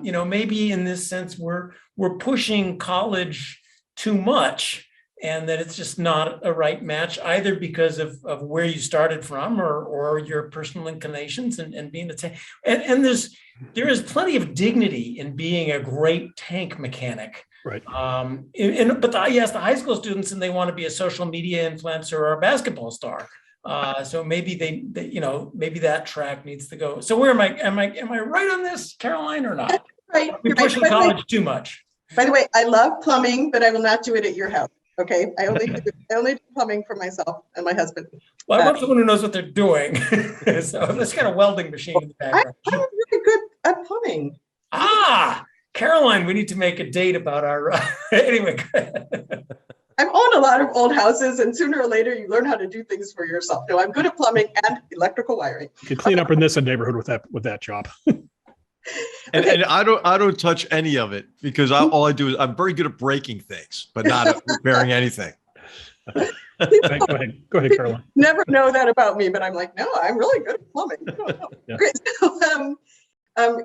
Maybe in this sense we're pushing college too much, and that it's just not a right match either because of where you started from or your personal inclinations and being the tank. And there is plenty of dignity in being a great tank mechanic. Right. Yes, the high school students, and they want to be a social media influencer or a basketball star. So maybe maybe that track needs to go. So where am I right on this, Caroline, or not? Right. We're pushing college too much. By the way, I love plumbing, but I will not do it at your house. Okay, I only do plumbing for myself and my husband. Well, I want someone who knows what they're doing. So let's get a welding machine in the background. I'm really good at plumbing. Caroline, we need to make a date about our anyway. I've owned a lot of old houses, and sooner or later you learn how to do things for yourself. No, I'm good at plumbing and electrical wiring. You could clean up in this neighborhood with that job. And I don't touch any of it because all I do is I'm very good at breaking things, but not at repairing anything. Go ahead, Caroline. Never know that about me, but I'm like, no, I'm really good at plumbing. Yeah. Great. So,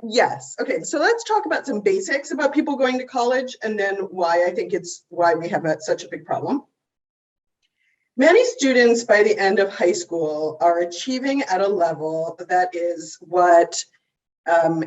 yes. Okay. So let's talk about some basics about people going to college, and then why I think why we have such a big problem. Many students by the end of high school are achieving at a level that is what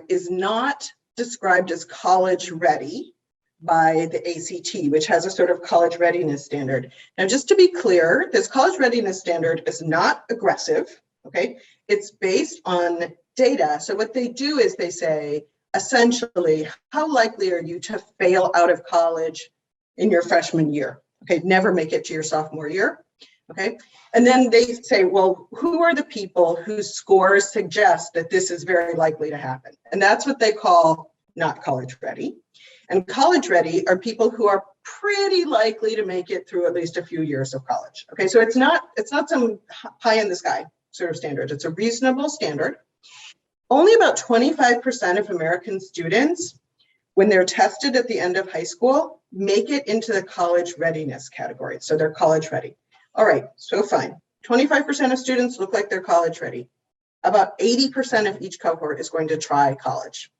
is not described as college ready by the ACT, which has a sort of college readiness standard. Now, just to be clear, this college readiness standard is not aggressive, okay? It's based on data. So what they do is they say, essentially, how likely are you to fail out of college in your freshman year? Okay, never make it to your sophomore year. Okay, and then they say, well, who are the people whose scores suggest that this is very likely to happen? And that's what they call not college ready. And college ready are people who are pretty likely to make it through at least a few years of college. Okay, so it's not some pie in the sky sort of standard. It's a reasonable standard. Only about 25% of American students, when they're tested at the end of high school, make it into the college readiness category. So they're college ready. All right, so fine. 25% of students look like they're college ready. About 80% of each cohort is going to try college.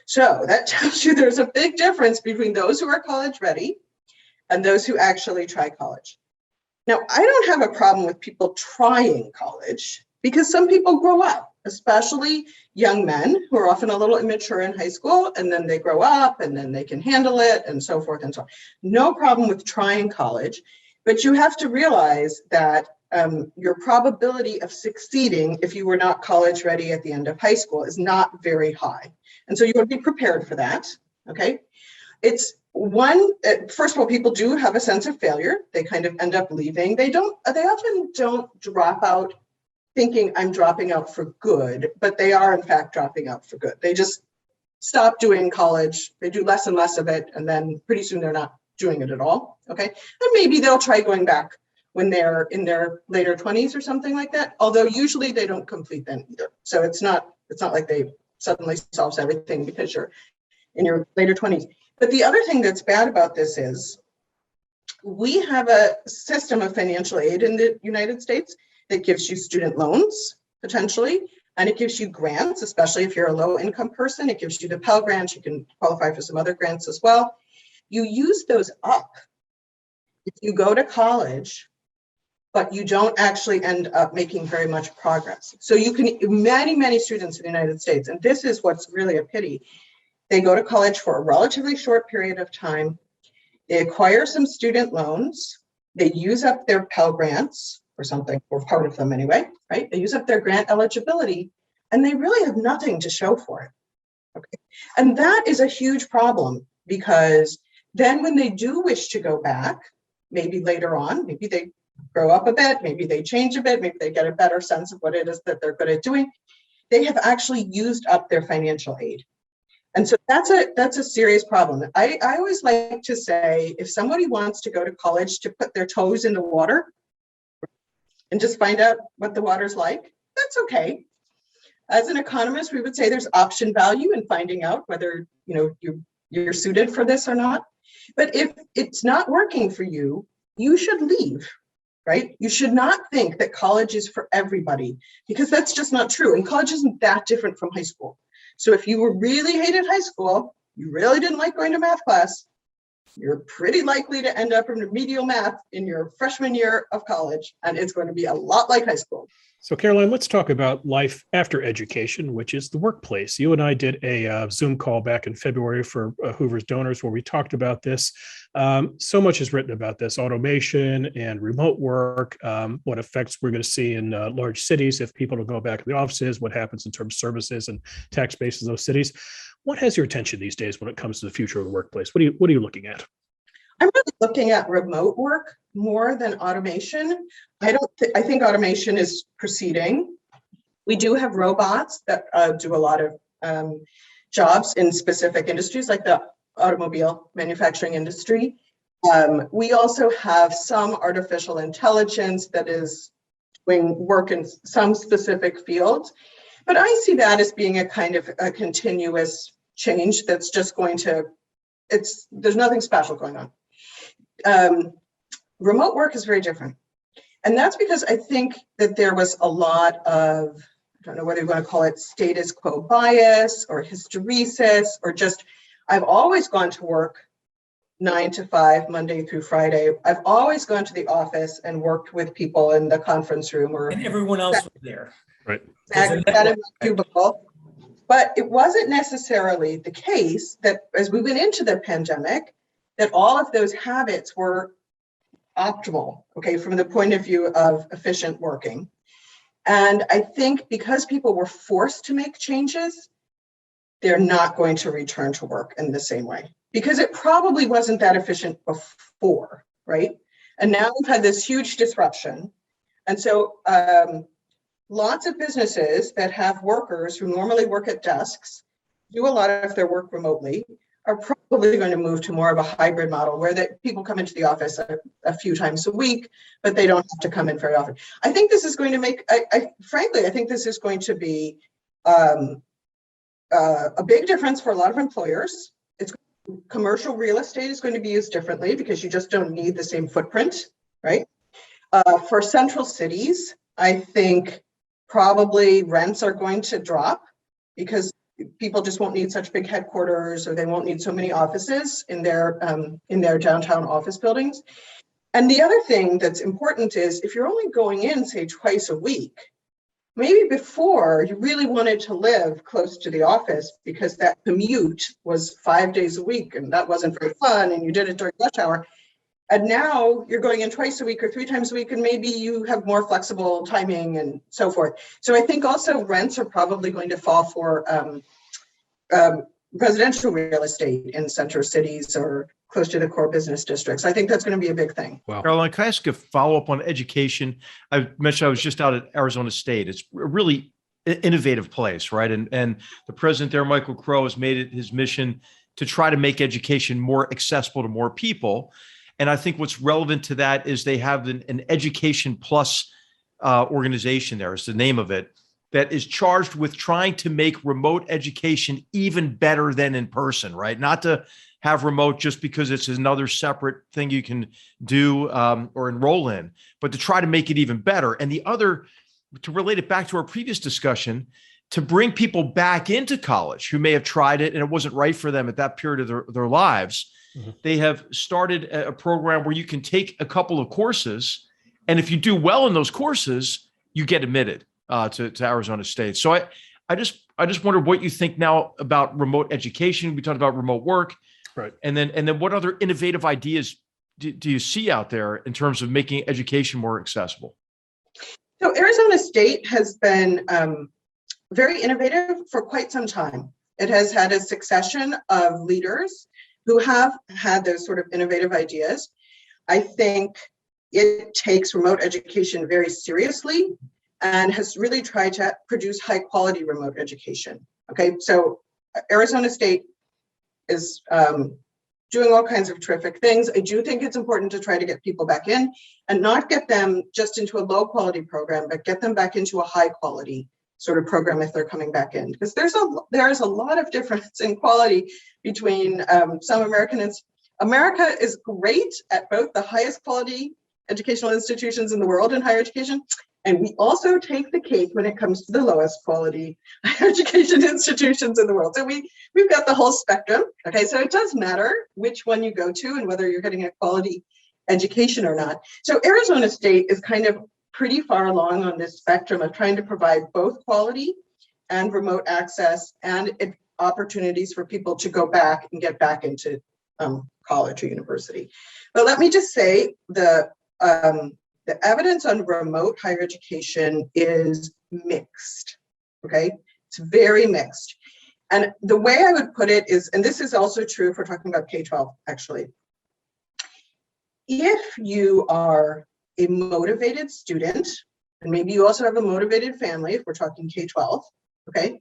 So that tells you there's a big difference between those who are college ready and those who actually try college. Now, I don't have a problem with people trying college because some people grow up, especially young men who are often a little immature in high school, and then they grow up and then they can handle it and so forth and so on. No problem with trying college. But you have to realize that your probability of succeeding if you were not college ready at the end of high school is not very high. And so you would be prepared for that, okay? It's first of all, people do have a sense of failure. They kind of end up leaving. They often don't drop out thinking I'm dropping out for good, but they are in fact dropping out for good. They just stop doing college. They do less and less of it. And then pretty soon they're not doing it at all, okay? And maybe they'll try going back when they're in their later 20s or something like that, although usually they don't complete then either. So it's not like they suddenly solves everything because you're in your later 20s. But the other thing that's bad about this is we have a system of financial aid in the United States that gives you student loans, potentially, and it gives you grants, especially if you're a low income person. It gives you the Pell Grant. You can qualify for some other grants as well. You use those up if you go to college, but you don't actually end up making very much progress. So you can, many students in the United States, and this is what's really a pity, they go to college for a relatively short period of time, they acquire some student loans, they use up their Pell Grants or something, or part of them anyway, right? They use up their grant eligibility, and they really have nothing to show for it, okay? And that is a huge problem because then when they do wish to go back, maybe later on, maybe they grow up a bit, maybe they change a bit, maybe they get a better sense of what it is that they're good at doing, they have actually used up their financial aid. And so that's a serious problem. I always like to say, if somebody wants to go to college to put their toes in the water and just find out what the water's like, that's okay. As an economist, we would say there's option value in finding out whether you're suited for this or not. But if it's not working for you, you should leave, right? You should not think that college is for everybody, because that's just not true. And college isn't that different from high school. So if you really hated high school, you really didn't like going to math class, you're pretty likely to end up in remedial math in your freshman year of college, and it's going to be a lot like high school. So, Caroline, let's talk about life after education, which is the workplace. You and I did a Zoom call back in February for Hoover's Donors, where we talked about this. So much is written about this: automation and remote work, what effects we're going to see in large cities if people don't go back to the offices, what happens in terms of services and tax bases in those cities. What has your attention these days when it comes to the future of the workplace? What are you looking at? I'm really looking at remote work more than automation. I think automation is proceeding. We do have robots that do a lot of jobs in specific industries, like the automobile manufacturing industry. We also have some artificial intelligence that is doing work in some specific fields. But I see that as being a kind of a continuous change that's just going to, there's nothing special going on. Remote work is very different. And that's because I think that there was a lot of, I don't know whether you want to call it status quo bias or hysteresis, or just, I've always gone to work 9 to 5, Monday through Friday. I've always gone to the office and worked with people in the conference room, and everyone else was there. Right. Sat in my cubicle. But it wasn't necessarily the case that as we went into the pandemic, that all of those habits were optimal, okay, from the point of view of efficient working. And I think because people were forced to make changes, they're not going to return to work in the same way, because it probably wasn't that efficient before, right? And now we've had this huge disruption. And so lots of businesses that have workers who normally work at desks, do a lot of their work remotely, are probably going to move to more of a hybrid model where people come into the office a few times a week, but they don't have to come in very often. I think this is going to make, frankly, I think this is going to be a big difference for a lot of employers. Commercial real estate is going to be used differently because you just don't need the same footprint, right? For central cities, I think probably rents are going to drop because people just won't need such big headquarters, or they won't need so many offices in their downtown office buildings. And the other thing that's important is if you're only going in, say, twice a week, maybe before you really wanted to live close to the office because that commute was 5 days a week and that wasn't very fun and you did it during rush hour. And now you're going in twice a week or 3 times a week, and maybe you have more flexible timing and so forth. So I think also rents are probably going to fall for residential real estate in center cities or close to the core business districts. I think that's going to be a big thing. Wow. Caroline, can I ask a follow-up on education? I mentioned I was just out at Arizona State. It's a really innovative place, right? And the president there, Michael Crow, has made it his mission to try to make education more accessible to more people. And I think what's relevant to that is they have an Education Plus organization there, is the name of it, that is charged with trying to make remote education even better than in person, right? Not to have remote just because it's another separate thing you can do or enroll in, but to try to make it even better. And the other, to relate it back to our previous discussion, to bring people back into college who may have tried it and it wasn't right for them at that period of their lives. Mm-hmm. They have started a program where you can take a couple of courses, and if you do well in those courses, you get admitted to Arizona State. So I just wonder what you think now about remote education. We talked about remote work, right? And then what other innovative ideas do you see out there in terms of making education more accessible? So Arizona State has been very innovative for quite some time. It has had a succession of leaders who have had those sort of innovative ideas. I think it takes remote education very seriously and has really tried to produce high quality remote education. Okay, so Arizona State is doing all kinds of terrific things. I do think it's important to try to get people back in and not get them just into a low quality program, but get them back into a high quality sort of program if they're coming back in. Because there is a lot of difference in quality between some America is great at both the highest quality educational institutions in the world in higher education, and we also take the cake when it comes to the lowest quality higher education institutions in the world. So we've got the whole spectrum. Okay, so it does matter which one you go to and whether you're getting a quality education or not. So Arizona State is kind of pretty far along on this spectrum of trying to provide both quality and remote access and opportunities for people to go back and get back into college or university. But let me just say the evidence on remote higher education is mixed, okay? It's very mixed. And the way I would put it is, and this is also true if we're talking about K-12 actually, if you are a motivated student, and maybe you also have a motivated family if we're talking K-12, okay?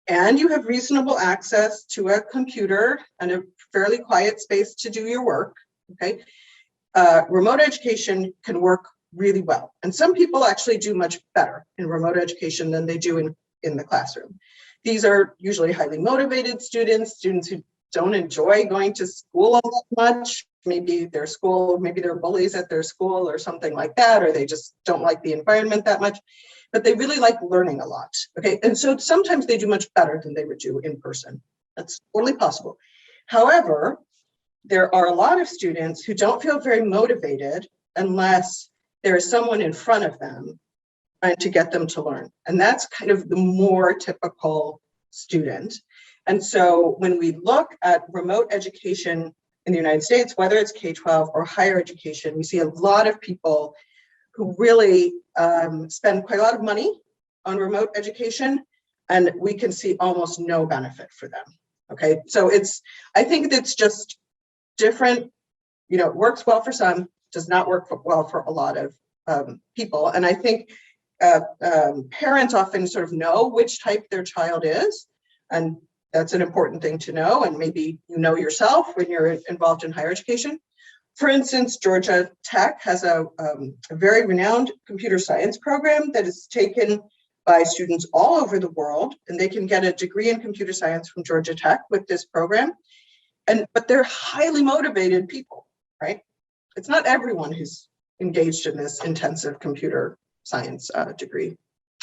And you have reasonable access to a computer and a fairly quiet space to do your work, okay? Remote education can work really well. And some people actually do much better in remote education than they do in the classroom. These are usually highly motivated students who don't enjoy going to school all that much. Maybe they're bullies at their school or something like that, or they just don't like the environment that much, but they really like learning a lot, okay? And so sometimes they do much better than they would do in person. That's totally possible. However, there are a lot of students who don't feel very motivated unless there is someone in front of them trying to get them to learn. And that's kind of the more typical student. And so when we look at remote education in the United States, whether it's K-12 or higher education, we see a lot of people who really spend quite a lot of money on remote education, and we can see almost no benefit for them, okay? So I think it's just different, it works well for some, does not work well for a lot of people. And I think parents often sort of know which type their child is, and that's an important thing to know, and maybe you know yourself when you're involved in higher education. For instance, Georgia Tech has a very renowned computer science program that is taken by students all over the world, and they can get a degree in computer science from Georgia Tech with this program. But they're highly motivated people, right? It's not everyone who's engaged in this intensive computer science degree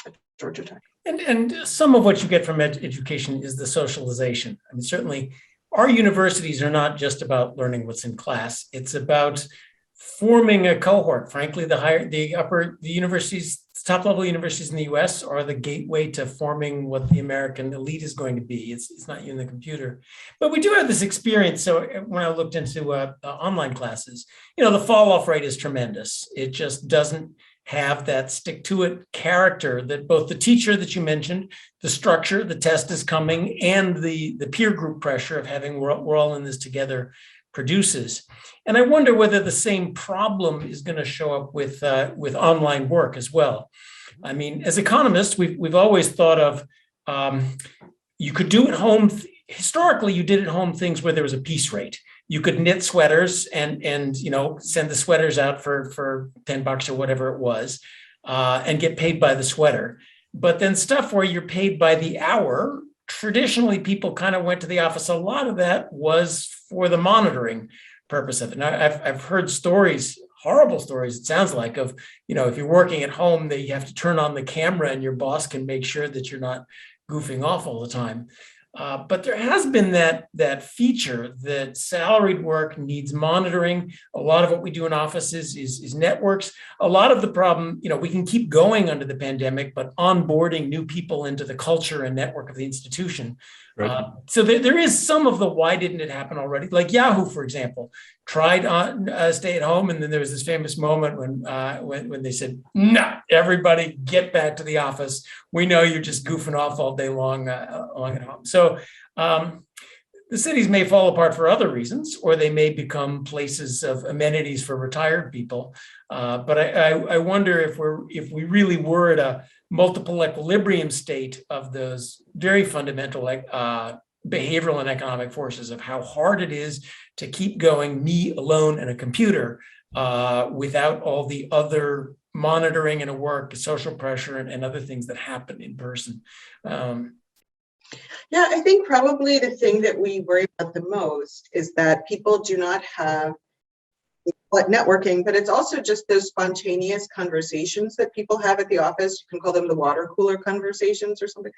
at Georgia Tech. And some of what you get from education is the socialization. I mean, certainly our universities are not just about learning what's in class. It's about forming a cohort. Frankly, the universities, top level universities in the US are the gateway to forming what the American elite is going to be. It's not you in the computer. But we do have this experience. So when I looked into online classes, the fall off rate is tremendous. It just doesn't have that stick to it character that both the teacher that you mentioned, the structure, the test is coming, and the peer group pressure of having we're all in this together produces. And I wonder whether the same problem is going to show up with online work as well. I mean, as economists, we've always thought of you could do at home. Historically, you did at home things where there was a piece rate. You could knit sweaters and send the sweaters out for $10 or whatever it was, and get paid by the sweater. But then stuff where you're paid by the hour, traditionally people kind of went to the office. A lot of that was for the monitoring purpose of it. And I've heard stories, horrible stories, it sounds like, of, if you're working at home, that you have to turn on the camera and your boss can make sure that you're not goofing off all the time. But there has been that feature that salaried work needs monitoring. A lot of what we do in offices is networks. A lot of the problem, we can keep going under the pandemic, but onboarding new people into the culture and network of the institution. Right. So there is some of the why didn't it happen already? Like Yahoo, for example, tried on stay at home, and then there was this famous moment when they said, "No, everybody get back to the office. We know you're just goofing off all day long at home." So the cities may fall apart for other reasons, or they may become places of amenities for retired people. But I wonder if we really were at multiple equilibrium state of those very fundamental behavioral and economic forces of how hard it is to keep going me alone and a computer without all the other monitoring and work, social pressure, and other things that happen in person. Yeah, I think probably the thing that we worry about the most is that people do not have networking, but it's also just those spontaneous conversations that people have at the office. You can call them the water cooler conversations or something.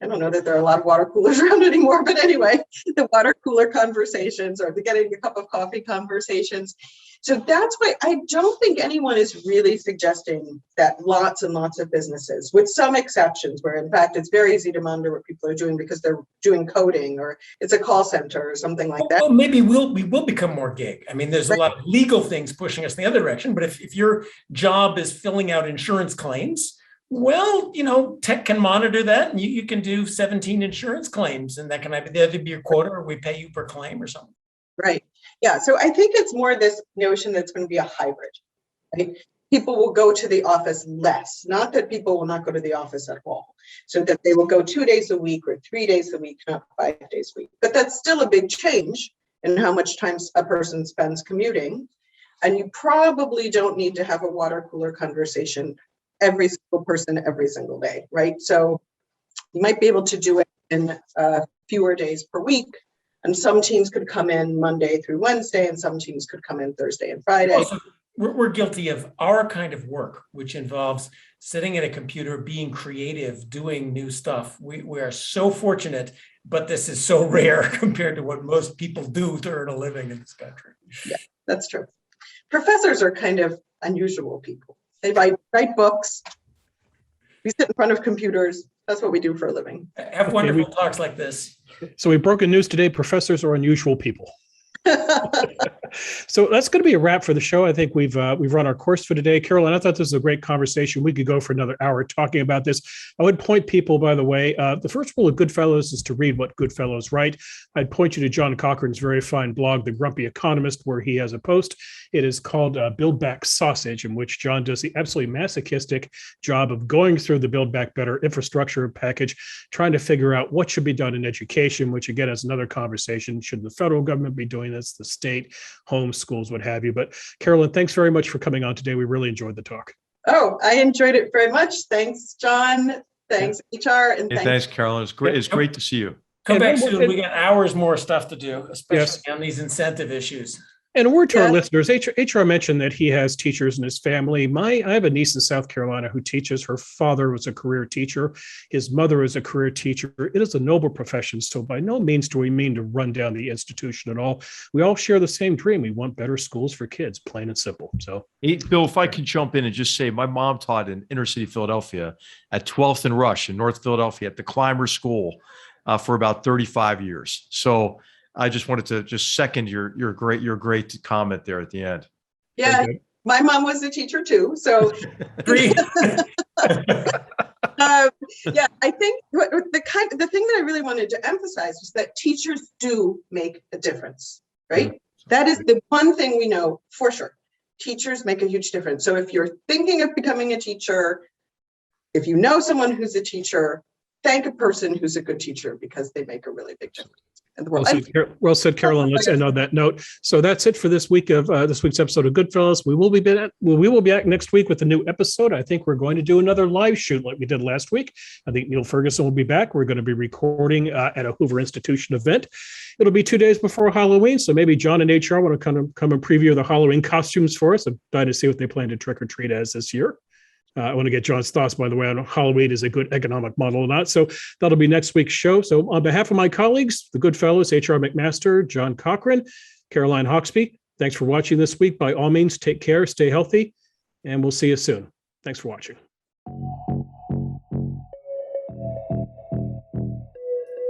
I don't know that there are a lot of water coolers around anymore, but anyway, the water cooler conversations or the getting a cup of coffee conversations. So that's why I don't think anyone is really suggesting that lots and lots of businesses, with some exceptions where in fact it's very easy to monitor what people are doing because they're doing coding or it's a call center or something like that. Well, maybe we will become more gig. I mean, there's a lot of legal things pushing us in the other direction, but if your job is filling out insurance claims, well, tech can monitor that and you can do 17 insurance claims and that can either be your quota or we pay you per claim or something. Right. Yeah. So I think it's more this notion that's going to be a hybrid, right? People will go to the office less, not that people will not go to the office at all. So that they will go 2 days a week or 3 days a week, not 5 days a week. But that's still a big change in how much time a person spends commuting. And you probably don't need to have a water cooler conversation every single person every single day, right? So you might be able to do it in fewer days per week. And some teams could come in Monday through Wednesday, and some teams could come in Thursday and Friday. Also, we're guilty of our kind of work, which involves sitting at a computer, being creative, doing new stuff. We are so fortunate, but this is so rare compared to what most people do to earn a living in this country. Yeah, that's true. Professors are kind of unusual people. They write books. We sit in front of computers. That's what we do for a living. Have wonderful talks like this. So we've broken news today. Professors are unusual people. So that's going to be a wrap for the show. I think we've run our course for today. Caroline, I thought this was a great conversation. We could go for another hour talking about this. I would point people, by the way, the first rule of GoodFellows is to read what GoodFellows write. I'd point you to John Cochrane's very fine blog, The Grumpy Economist, where he has a post. It is called Build Back Sausage, in which John does the absolutely masochistic job of going through the Build Back Better infrastructure package, trying to figure out what should be done in education, which again is another conversation. Should the federal government be doing this, the state, home schools, what have you? But Caroline, thanks very much for coming on today. We really enjoyed the talk. Oh, I enjoyed it very much. Thanks, John. Thanks, HR. And thanks, Caroline. It's great. It's great to see you. Come back soon. We got hours more stuff to do, especially on these incentive issues. And a word to our listeners, HR mentioned that he has teachers in his family. I have a niece in South Carolina who teaches. Her father was a career teacher. His mother is a career teacher. It is a noble profession. So by no means do we mean to run down the institution at all. We all share the same dream. We want better schools for kids, plain and simple. So, Bill, if I can jump in and just say, my mom taught in inner city Philadelphia at 12th and Rush in North Philadelphia at the Clymer School for about 35 years. So I just wanted to just second your great comment there at the end. Yeah, my mom was a teacher too. So yeah, I think the thing that I really wanted to emphasize was that teachers do make a difference, right? That is the one thing we know for sure. Teachers make a huge difference. So if you're thinking of becoming a teacher, if you know someone who's a teacher, thank a person who's a good teacher because they make a really big difference. Well said, Caroline. Let's end on that note. So that's it for this week's episode of GoodFellows. We will be back next week with a new episode. I think we're going to do another live shoot like we did last week. I think Niall Ferguson will be back. We're going to be recording at a Hoover Institution event. It'll be 2 days before Halloween, so maybe John and HR want to come and preview the Halloween costumes for us. I'm dying to see what they plan to trick or treat as this year. I want to get John's thoughts, by the way, on Halloween is a good economic model or not. So that'll be next week's show. So on behalf of my colleagues, the GoodFellows, HR McMaster, John Cochrane, Caroline Hoxby, thanks for watching this week. By all means, take care, stay healthy, and we'll see you soon. Thanks for watching.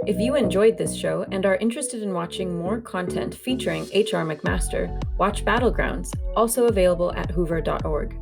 If you enjoyed this show and are interested in watching more content featuring HR McMaster, watch Battlegrounds, also available at hoover.org.